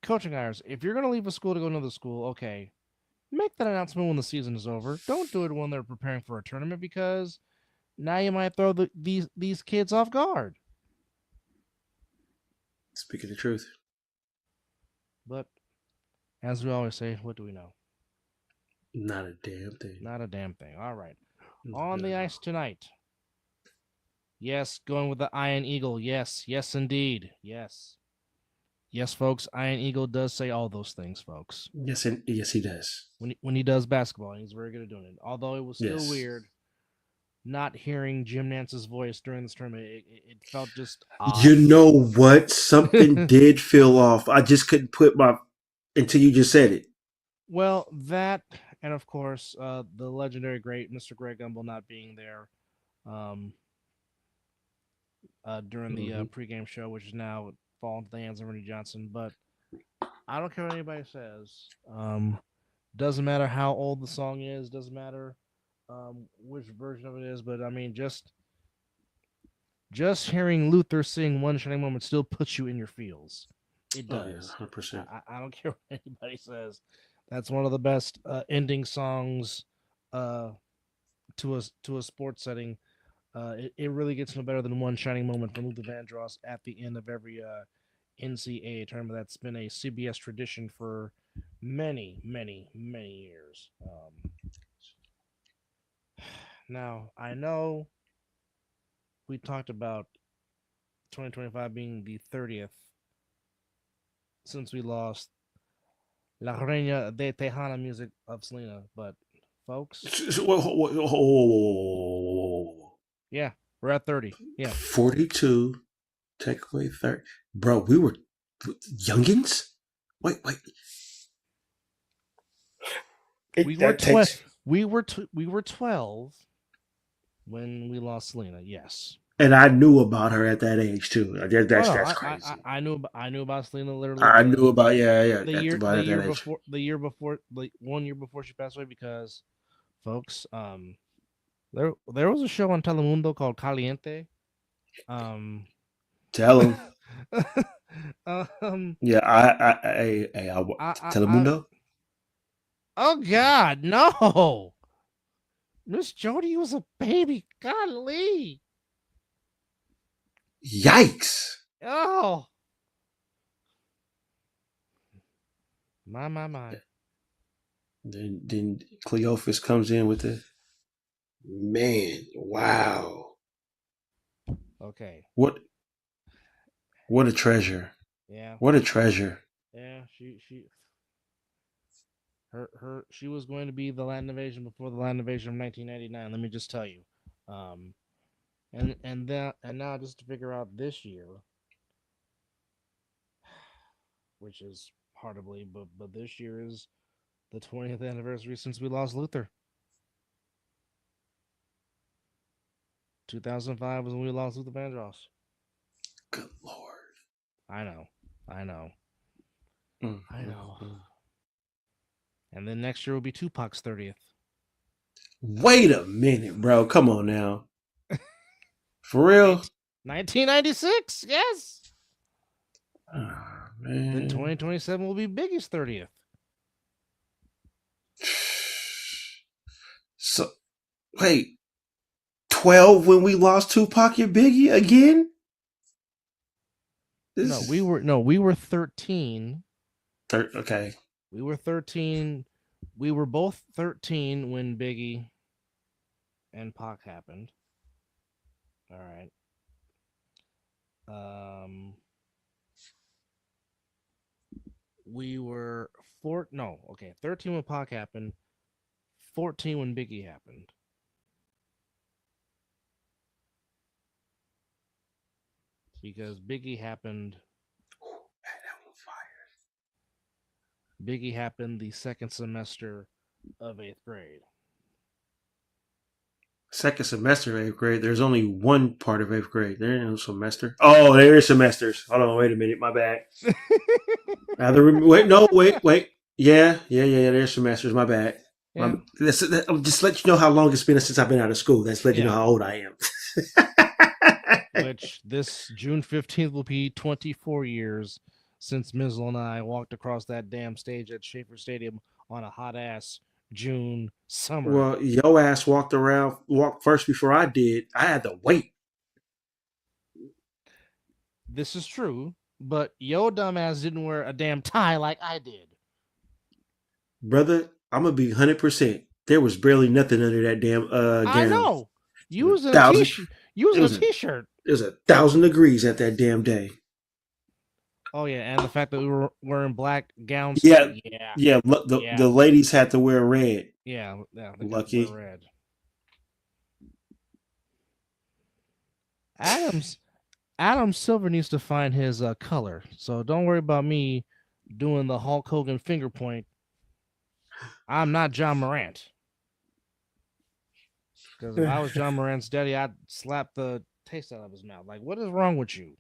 coaching hires. If you're going to leave a school to go to another school, okay, make that announcement when the season is over. Don't do it when they're preparing for a tournament, because now you might throw these kids off guard. Speaking the truth. But as we always say, what do we know? Not a damn thing. Not a damn thing. All right. On the ice tonight. Yes, going with the Iron Eagle. Yes, indeed. Yes, folks. Iron Eagle does say all those things, folks. Yes, he does. When he does basketball, he's very good at doing it. Although it was still weird not hearing Jim Nance's voice during this tournament. It felt just odd. You know what? Something did feel off. I just couldn't put until you just said it. Well, that, and of course, the legendary great Mr. Greg Gumbel not being there. during the pregame show, which is now falling into the hands of Ernie Johnson. But I don't care what anybody says. Doesn't matter how old the song is. Doesn't matter which version of it is. But I mean, just hearing Luther sing "One Shining Moment" still puts you in your feels. It does. Oh, yeah, 100%. I don't care what anybody says. That's one of the best ending songs to a sports setting. It really gets no better than "One Shining Moment" from Luther Vandross at the end of every NCAA tournament. That's been a CBS tradition for many, many, many years. Now, I know we talked about 2025 being the 30th since we lost La Reina de Tejana music of Selena, but folks, yeah, we're at 30. Yeah, 42, take away 30. Bro, we were youngins? Wait. we were 12. We were 12 when we lost Selena. Yes, and I knew about her at that age too. That's crazy. I knew about Selena literally. I knew about the year before, like 1 year before she passed away, because folks, there was a show on Telemundo called Caliente. Tell him. Yeah, I Telemundo. Oh God, no! Miss Jody was a baby. Golly! Yikes! Oh, my. Then Cleophas comes in with the man. Wow. Okay. What a treasure. Yeah. What a treasure. Yeah. She was going to be the Latin invasion before the Latin invasion of 1999. Let me just tell you. And now just to figure out this year, which is hard to believe, but this year is the 20th anniversary since we lost Luther. 2005 was when we lost Luther Vandross. Good Lord. I know. I know. Mm-hmm. And then next year will be Tupac's 30th. Wait a minute, bro. Come on now. For real? 1996, yes. Oh, man. Then 2027 will be Biggie's 30th. So, wait. 12 when we lost Tupac and Biggie again? We were 13. Okay. We were 13. We were both 13 when Biggie and Pac happened. All right. We were 13 when Pac happened, 14 when Biggie happened. Because Biggie happened. Biggie happened the second semester of 8th grade. Second semester of 8th grade. There's only one part of 8th grade. There ain't no semester. Oh, there is semesters. Hold on, wait a minute. My bad. Wait. Yeah. There's semesters. My bad. Yeah. I'm just let you know how long it's been since I've been out of school. That's letting you know how old I am. Which this June 15th will be 24 years since Mizzle and I walked across that damn stage at Schaefer Stadium on a hot ass June summer. Well, yo ass walked first before I did. I had to wait. This is true, but yo dumbass didn't wear a damn tie like I did. Brother, I'm gonna be 100%. There was barely nothing under that damn gown. I know. You was in a t-shirt. You was in a t-shirt. It was 1,000 degrees at that damn day. Oh yeah, and the fact that we were wearing black gowns. Yeah. The ladies had to wear red. Yeah, lucky. Red. Adam Silver needs to find his color, so don't worry about me doing the Hulk Hogan finger point. I'm not John Morant. Because if I was John Morant's daddy, I'd slap the taste out of his mouth. Like, what is wrong with you?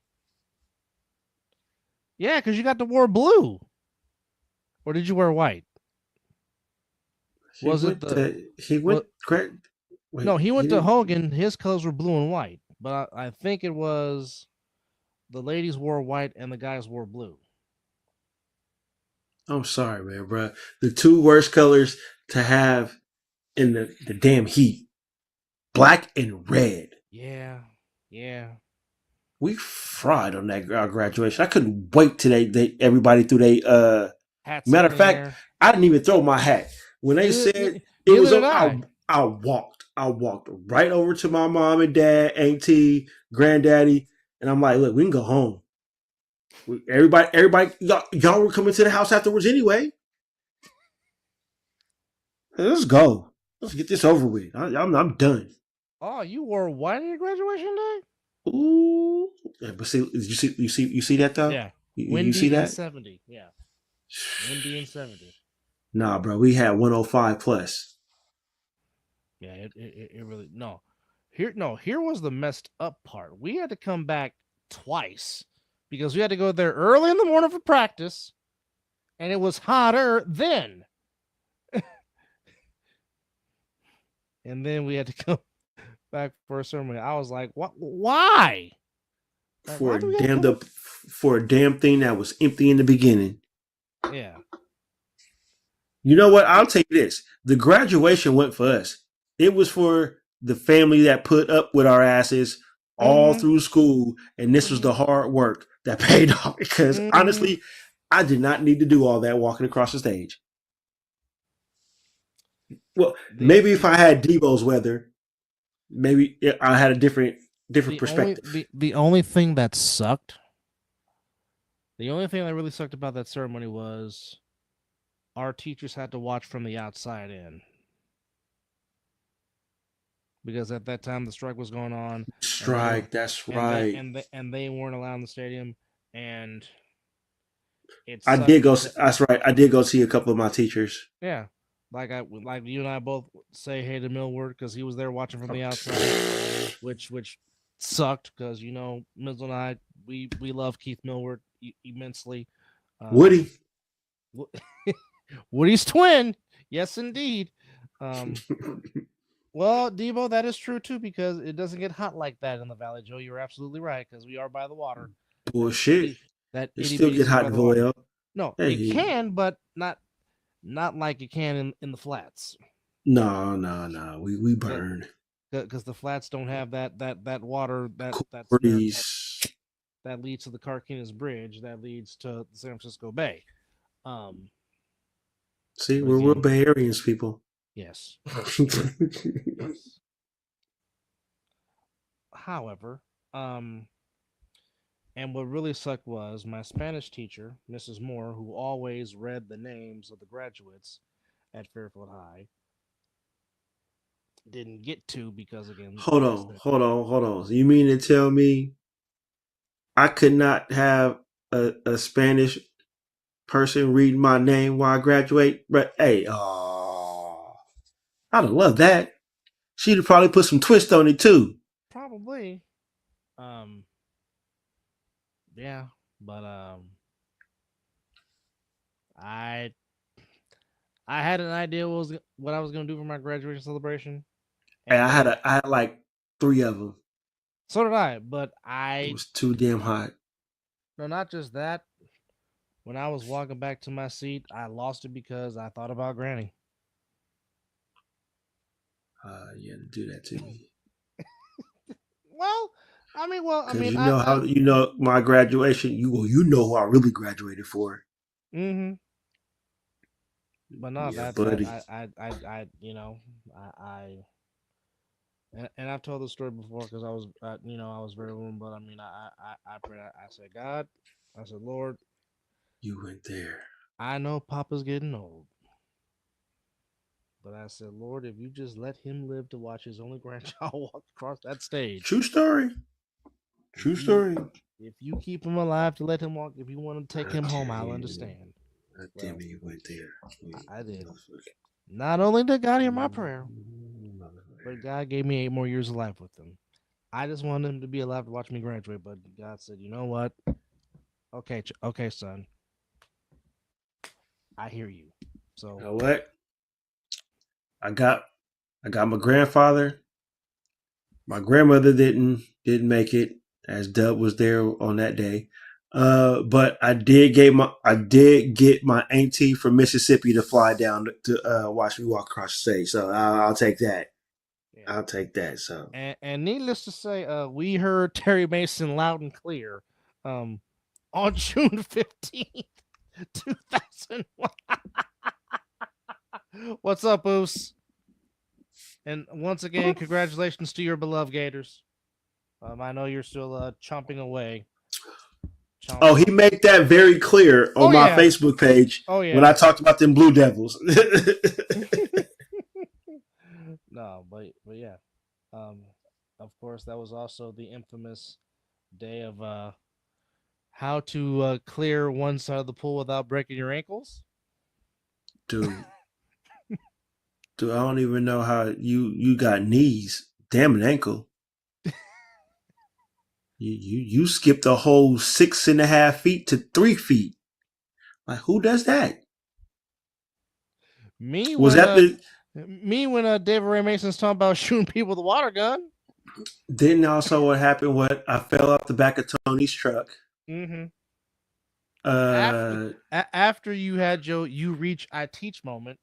Yeah, because you got to wear blue. Or did you wear white? Was it the he what? went great. Wait, No, he he went to didn't. Hogan. His colors were blue and white, but I think it was the ladies wore white and the guys wore blue. I'm sorry, man, bro. The two worst colors to have in the damn heat, black and red. Yeah, yeah. We fried on that graduation. I couldn't wait till everybody threw they. Hats Matter up of in the fact, air. I didn't even throw my hat when they said it Neither was did over. I. I walked. I walked right over to my mom and dad, auntie, granddaddy, and I'm like, "Look, we can go home. Everybody, y'all were coming to the house afterwards anyway. Let's go. Let's get this over with. I'm done." Oh, you wore white on your graduation day? Ooh, yeah, but see, you see that though? Yeah. You see Windy and that? 70. Yeah. Windy and 70. Nah, bro, we had 105 plus. Yeah, it really here was the messed up part. We had to come back twice because we had to go there early in the morning for practice, and it was hotter then. And then we had to come back for a ceremony. I was like, "What? Why? Like, For why a do we have to come?" for a damn thing that was empty in the beginning. Yeah. You know what? I'll take this. The graduation went for us. It was for the family that put up with our asses all Mm-hmm. through school, and this was Mm-hmm. the hard work that paid off. Because Mm-hmm. honestly, I did not need to do all that walking across the stage. Well, maybe if I had Debo's weather, maybe I had a different perspective. The only thing that sucked, the only thing that really sucked about that ceremony was our teachers had to watch from the outside in. Because at that time the strike was going on, Strike, that's right. and they weren't allowed in the stadium, and it I sucked did go. because That's right. I did go see a couple of my teachers. yeah, like you and I both say hey to Millward because he was there watching from the outside, which sucked because Mizzle and I we love Keith Millward immensely. Woody. Woody's twin, yes indeed. Well, Debo, that is true too because it doesn't get hot like that in the Valley, Joe. You're absolutely right because we are by the water. Bullshit. That It itty still bitty get city hot by in the water. Vallejo. No, Hey. it can, but not like it can in the flats. No. We burn. Because the flats don't have that water that's breeze that leads to the Carquinez Bridge that leads to the San Francisco Bay. See, we're real Bay Areans, people. Yes. Yes. However, and what really sucked was my Spanish teacher, Mrs. Moore, who always read the names of the graduates at Fairfield High, didn't get to because again. Hold on. You mean to tell me I could not have a Spanish person reading my name while I graduate? But hey, I'd have loved that. She'd have probably put some twist on it too. Probably. Yeah, but I had an idea what I was gonna do for my graduation celebration. And I had like 3 of them. So did I, but it was too damn hot. No, not just that. When I was walking back to my seat, I lost it because I thought about Granny. You had to do that to me. I mean, you know my graduation. You know who I really graduated for. Mm-hmm. But no, yeah, that's buddy. And I've told the story before because I was, I was very warm. But I mean, I prayed. I said, God, I said, Lord, you went there. I know Papa's getting old, but I said, Lord, if you just let him live to watch his only grandchild walk across that stage. True story. True story. If you keep him alive to let him walk, if you want to take him home, I'll understand. Damn it, you went there. I did. Not only did God hear my prayer, but God gave me 8 more years of life with him. I just wanted him to be alive to watch me graduate, but God said, you know what? Okay, okay, son. I hear you. So You know what? I got my grandfather. My grandmother didn't make it, as Dub was there on that day. But I did get my auntie from Mississippi to fly down to watch me walk across the stage. So I'll take that. yeah. I'll take that. So And needless to say, we heard Terry Mason loud and clear, um, on June 15th, 2001. What's up, Oos? And once again, congratulations to your beloved Gators. I know you're still chomping away. oh, he made that very clear Oh on my yeah. Facebook page Oh when I yeah. talked about them Blue Devils. No, but yeah. Um, of course, that was also the infamous day of how to clear one side of the pool without breaking your ankles. Dude, I don't even know how you got knees. Damn an ankle. You skipped a whole 6.5 feet to 3 feet. Like who does that? Me Was when that the David Ray Mason's talking about shooting people with a water gun. then also what happened? What I fell off the back of Tony's truck. Mm-hmm. Uh After you had your you reach I teach moment.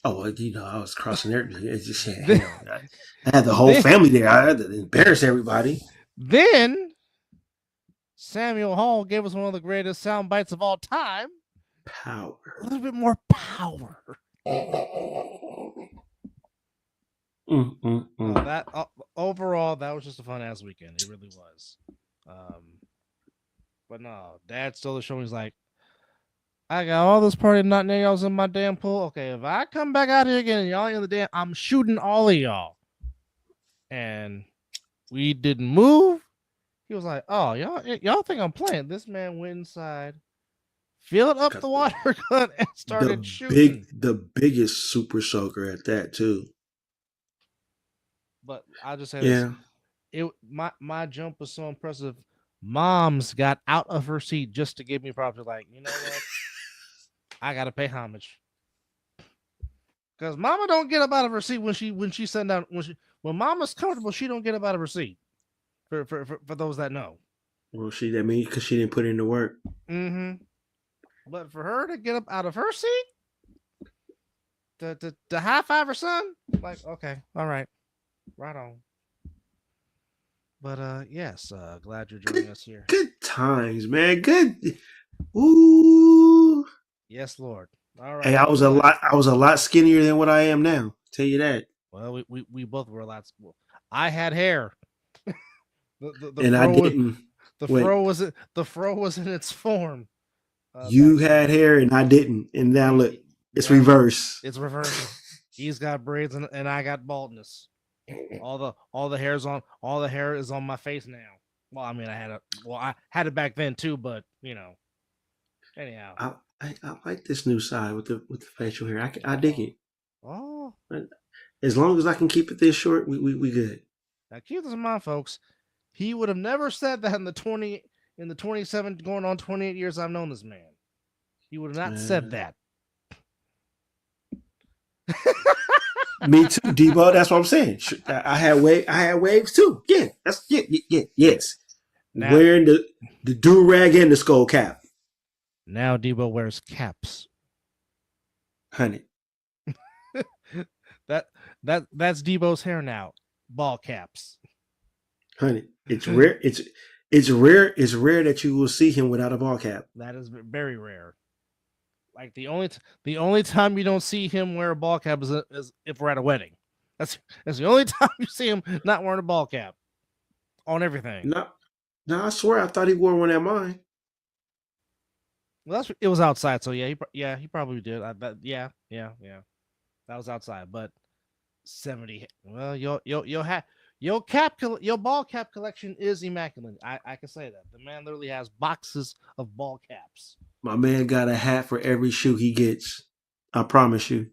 oh, well, I was crossing there. It's just Then, hell. I had the whole family there. I had to embarrass everybody. then Samuel Hall gave us one of the greatest sound bites of all time. A Power. little bit more power. That overall, that was just a fun ass weekend. It really was. But no, Dad stole the show. He's like, I got all this party not y'all's in my damn pool. Okay, if I come back out here again and y'all in the damn, I'm shooting all of y'all. And we didn't move. He was like, "Oh, y'all think I'm playing?" This man went inside, filled up the water gun, and started shooting. The biggest super soaker at that too. But I'll just say this: my jump was so impressive. Moms got out of her seat just to give me props. Like, you know what? I gotta pay homage. Because Mama don't get up out of her seat when she sat down. When Mama's comfortable, she don't get up out of her seat. For those that know. Well, that means because she didn't put in the work. Mm-hmm. But for her to get up out of her seat, to high five her son, like, okay, all right, right on. But yes, glad you're joining us here. Good times, man. Good. Ooh. Yes, Lord. All right. Hey, I was a lot skinnier than what I am now. Tell you that. Well, we both were a lot. I had hair. the and I didn't. The fro was in its form. You had hair and I didn't, and now look, it's reverse. It's reverse. He's got braids and I got baldness. All the hair is on my face now. Well, I mean, I had it back then too, but you know. Anyhow, I like this new side with the facial hair. I dig it. Oh, as long as I can keep it this short, we good. Now keep this in mind, folks. He would have never said that in the 27 going on 28 years I've known this man. He would have not said that. Me too, Debo. That's what I'm saying. I had waves too. Yeah, yes. Now, wearing the do rag and the skull cap. Now Debo wears caps. Honey. That's Debo's hair now. Ball caps. Honey, it's rare. It's rare that you will see him without a ball cap. That is very rare. Like the only time you don't see him wear a ball cap is if we're at a wedding. That's the only time you see him not wearing a ball cap on everything. No, I swear I thought he wore one at mine. Well, it was outside, so he probably did. Yeah. That was outside, but 70. Well, your ball cap collection is immaculate. I can say that. The man literally has boxes of ball caps. My man got a hat for every shoe he gets. I promise you.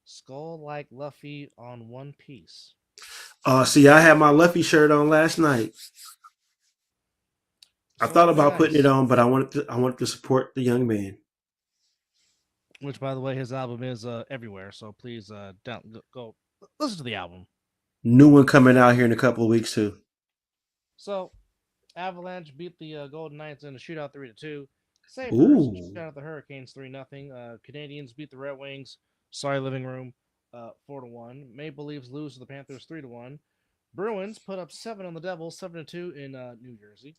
Skull like Luffy on one piece. See, I had my Luffy shirt on last night. I So thought very about putting it nice. on, but I wanted to support the young man. Which, by the way, his album is everywhere. So please go listen to the album. New one coming out here in a couple of weeks too. So Avalanche beat the Golden Knights in a shootout 3-2. Sabres Ooh, shut out the Hurricanes 3-0. Canadians beat the Red Wings. Sorry, living room. 4-1. Maple Leafs lose to the Panthers 3-1. Bruins put up 7 on the Devils 7-2 in New Jersey.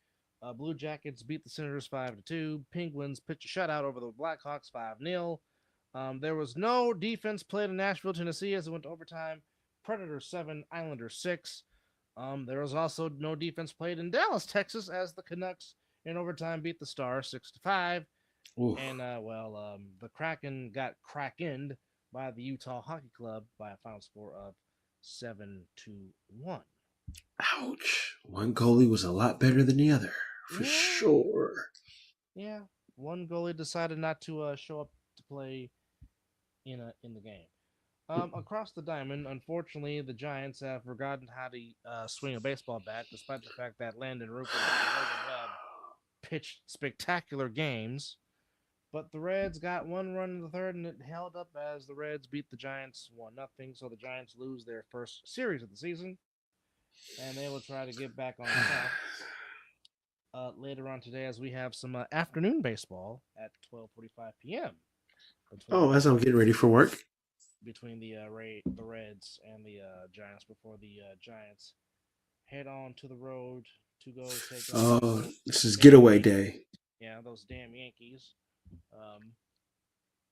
Blue Jackets beat the Senators 5-2. Penguins pitch a shutout over the Blackhawks 5-0. There was no defense played in Nashville, Tennessee as it went to overtime. Predators 7, Islanders 6. There was also no defense played in Dallas, Texas, as the Canucks in overtime beat the Stars 6-5. ooh, And the Kraken got krakened by the Utah Hockey Club by a final score of 7-1. ouch! One goalie was a lot better than the other, for Yeah, sure. yeah. One goalie decided not to show up to play in the game. Across the diamond, unfortunately, the Giants have forgotten how to swing a baseball bat, despite the fact that Landon Rupert and Logan Webb pitched spectacular games. But the Reds got one run in the third, and it held up as the Reds beat the Giants 1-0. So the Giants lose their first series of the season, and they will try to get back on track later on today as we have some afternoon baseball at 12:45 p.m. between Oh, as I'm getting ready for work. the Reds and the Giants before the Giants head on to the road to go take on Oh, those this is damn getaway Yankees. day Yeah, those damn Yankees. Um,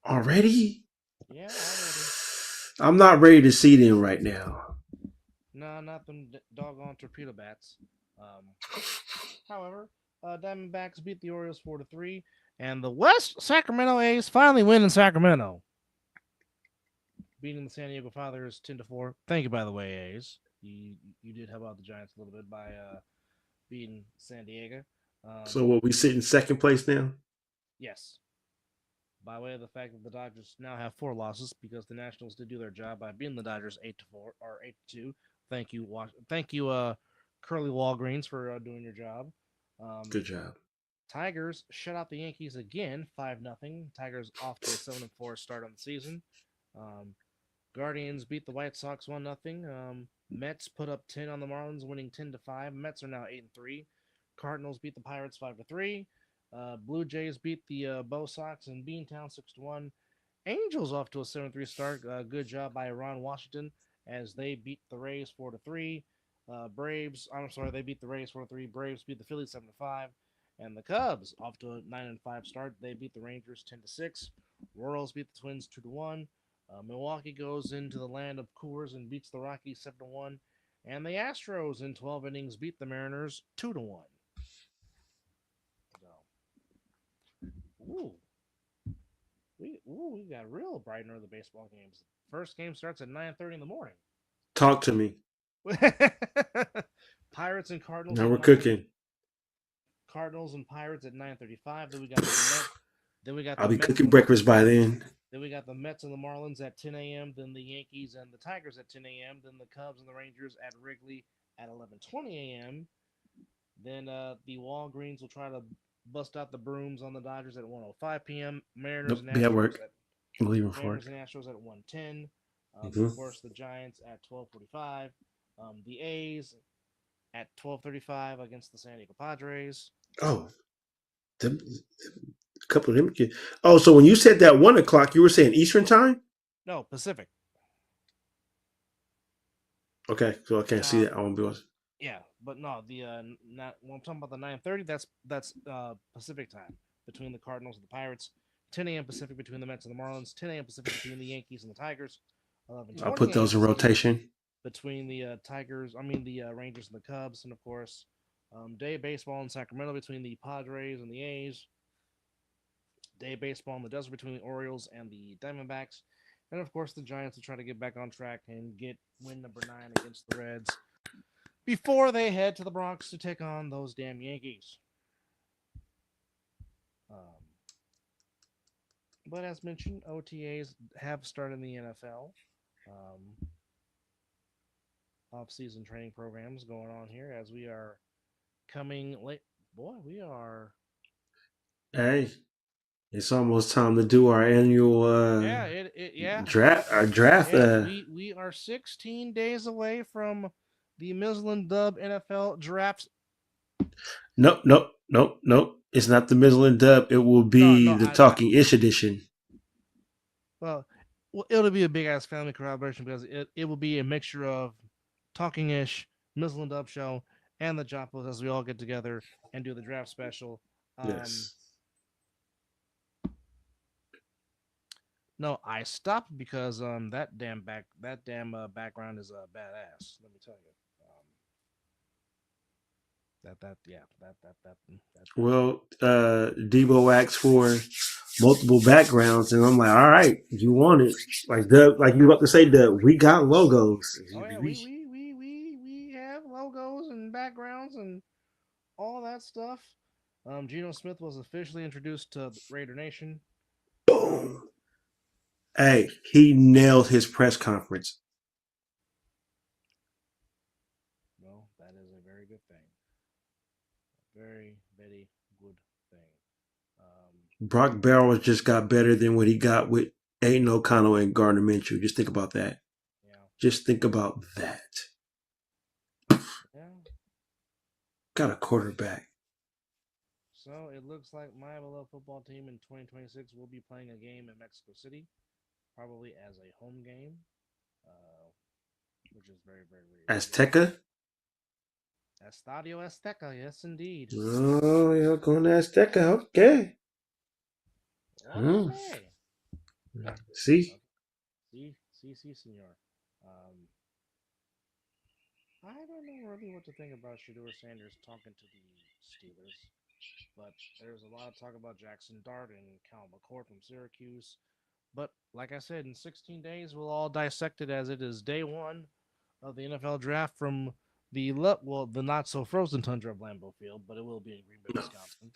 already. yeah, already. I'm not ready to see them right now. Nah, not them doggone torpedo bats. Um, however, Diamondbacks beat the Orioles 4-3, and the West Sacramento A's finally win in Sacramento, beating the San Diego Padres 10-4. Thank you, by the way, A's. You did help out the Giants a little bit by beating San Diego. So, what we sit in second place now? Yes, by way of the fact that the Dodgers now have 4 losses because the Nationals did do their job by beating the Dodgers 8-4 or 8-2. Thank you, Curly Walgreens for doing your job. Um, Good job. Tigers shut out the Yankees again, 5-0. Tigers off to a 7-4 start on the season. Um, Guardians beat the White Sox 1-0. Mets put up 10 on the Marlins, winning 10-5. Mets are now 8-3. Cardinals beat the Pirates 5-3. Blue Jays beat the Bo Sox in Beantown 6-1. Angels off to a 7-3 start. Good job by Ron Washington as they beat the Rays 4-3. They beat the Rays 4-3. Braves beat the Phillies 7-5. And the Cubs off to a 9-5 start. They beat the Rangers 10-6. Royals beat the Twins 2-1. Milwaukee goes into the land of Coors and beats the Rockies 7-1. And the Astros in 12 innings beat the Mariners 2-1. So, ooh, we got real bright and early baseball games. First game starts at 9:30 in the morning. Talk to me. Pirates and Cardinals Now at we're 9. cooking. Cardinals and Pirates at 9:35. Then we got the Mets. Then we got I'll the be Mets cooking and the breakfast by then. Then we got the Mets and the Marlins at 10 a.m. Then the Yankees and the Tigers at 10 a.m. Then the Cubs and the Rangers at Wrigley at 11:20 a.m. Then the Walgreens will try to bust out the brooms on the Dodgers at 1:05 p.m. Nope, be at work. I'm leaving for Mariners work. and Astros at 1:10. Mm-hmm. Of course, the Giants at 12:45. The A's at 12:35 against the San Diego Padres. Oh, a couple of them. Oh, so when you said that 1 o'clock, you were saying Eastern time? No, Pacific. Okay, so I can't see Uh, that. I won't be able to. yeah, but no, the not when I'm talking about the 9:30. That's Pacific time between the Cardinals and the Pirates. 10 a.m. Pacific between the Mets and the Marlins. 10 a.m. Pacific between the Yankees and the Tigers. I'll 11:20 put a.m. those in Pacific rotation. between the the Rangers and the Cubs, and of course, day baseball in Sacramento between the Padres and the A's. Day baseball in the desert between the Orioles and the Diamondbacks, and of course the Giants will try to get back on track and get win number 9 against the Reds before they head to the Bronx to take on those damn Yankees. Um, but as mentioned, OTAs have started in the NFL. Um, off-season training programs going on here as we are coming late. Boy, we are. Hey, it's almost time to do our annual Yeah, it yeah. draft. Our draft. Yeah, we are 16 days away from the Mizzle and Dub NFL draft. Nope, nope, nope, nope. It's not the Mizzle and Dub. It will No, be no, the Talking Ish edition. well, it'll be a big ass family collaboration because it will be a mixture of Talking Ish, Mizzle and Dub show, and the Joppos as we all get together and do the draft special. Yes. No, I stopped because that damn background is badass. Let me tell you. That. Well, Debo asked for multiple backgrounds, and I'm like, all right, you want it? Like Dub, like you about to say, Dub, we got logos. Oh yeah, we have logos and backgrounds and all that stuff. Geno Smith was officially introduced to Raider Nation. Boom. Hey, he nailed his press conference. Well, that is a very good thing. Very, very good thing. Brock Barrows just got better than what he got with Aiden O'Connell and Gardner Minshew. Just think about that. Yeah. Just think about that. Yeah. Got a quarterback. So it looks like my beloved football team in 2026 will be playing a game in Mexico City, probably as a home game, which is very, very weird. Azteca? Estadio Azteca, yes, indeed. Oh, you're going to Azteca. Okay. Okay. See? See, senor. I don't know really what to think about Shedeur Sanders talking to the Steelers, but there's a lot of talk about Jackson Dart and Cal McCord from Syracuse. But like I said, in 16 days, we'll all dissect it as it is day one of the NFL draft from the not so frozen tundra of Lambeau Field, but it will be in Green Bay, Wisconsin.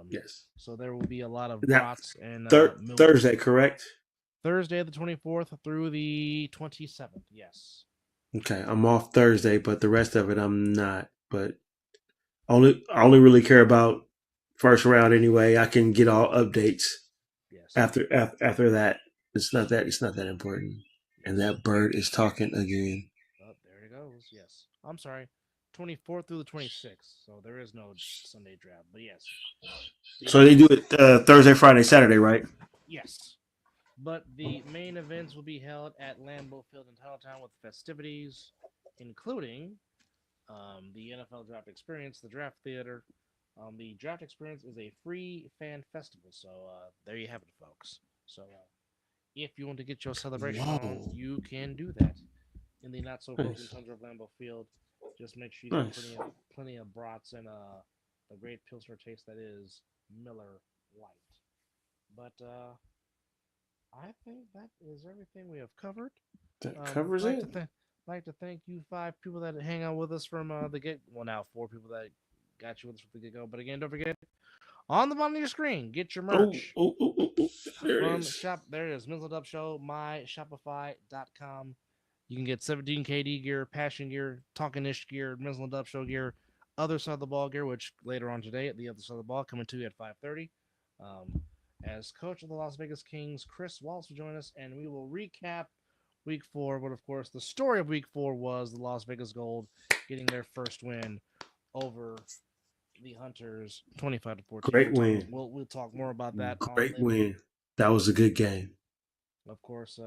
Yes. So there will be a lot of Now, brats and Thursday, correct? Thursday the 24th through the 27th. Yes. Okay, I'm off Thursday, but the rest of it I'm not. But I only really care about first round anyway. I can get all updates. Yes. After that, it's not that important. And that bird is talking again. Oh, there it goes. Yes. I'm sorry. 24th through the 26th. So there is no Sunday draft, but yes. So they do it Thursday, Friday, Saturday, right? Yes. But the main events will be held at Lambeau Field in Tunneltown with festivities, including the NFL Draft Experience, the Draft Theater. The Draft Experience is a free fan festival, so there you have it, folks. So if you want to get your celebration on, you can do that in the not so frozen tundra of Lambeau Field. Just make sure you get plenty of brats and the great Pilsner taste that is Miller Lite. But I think that is everything we have covered. That covers it. Like to thank you 5 people that hang out with us from the get. Well, now 4 people that got you with us from the get go. But again, don't forget on the bottom of your screen, get your merch. There it is. There it is. Mizzle Up Show, myshopify.com. You can get 17 KD gear, Passion gear, Talking Ish gear, Mizzle and Dub Show gear, Other Side of the Ball gear, which later on today at the Other Side of the Ball coming to you at 5:30. As coach of the Las Vegas Kings, Chris Wallace will join us, and we will recap Week 4. But of course, the story of Week 4 was the Las Vegas Gold getting their first win over the Hunters, 25-14. Great win. We'll talk more about that. Great win. That was a good game. Of course,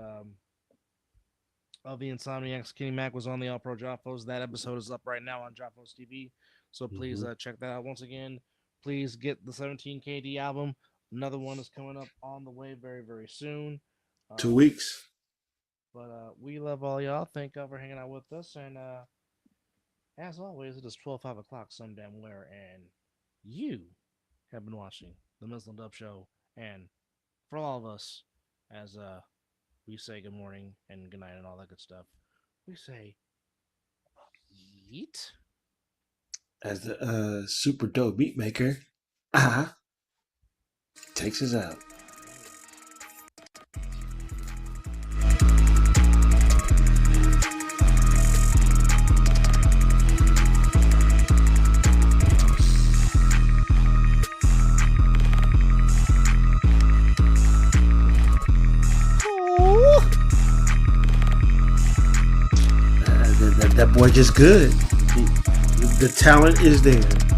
of the Insomniacs, Kenny Mack was on the All Pro Joffos. That episode is up right now on Joffos TV. So please check that out. Once again, please get the 17 KD album. Another one is coming up on the way very, very soon. 2 weeks. But we love all y'all. Thank y'all for hanging out with us. And as always, it is 5 o'clock some damn where. And you have been watching the Mizzle and Dub Show. And for all of us, as we say good morning and good night and all that good stuff, we say yeet. As the super dope beat maker, takes us out. That boy just good. The talent is there.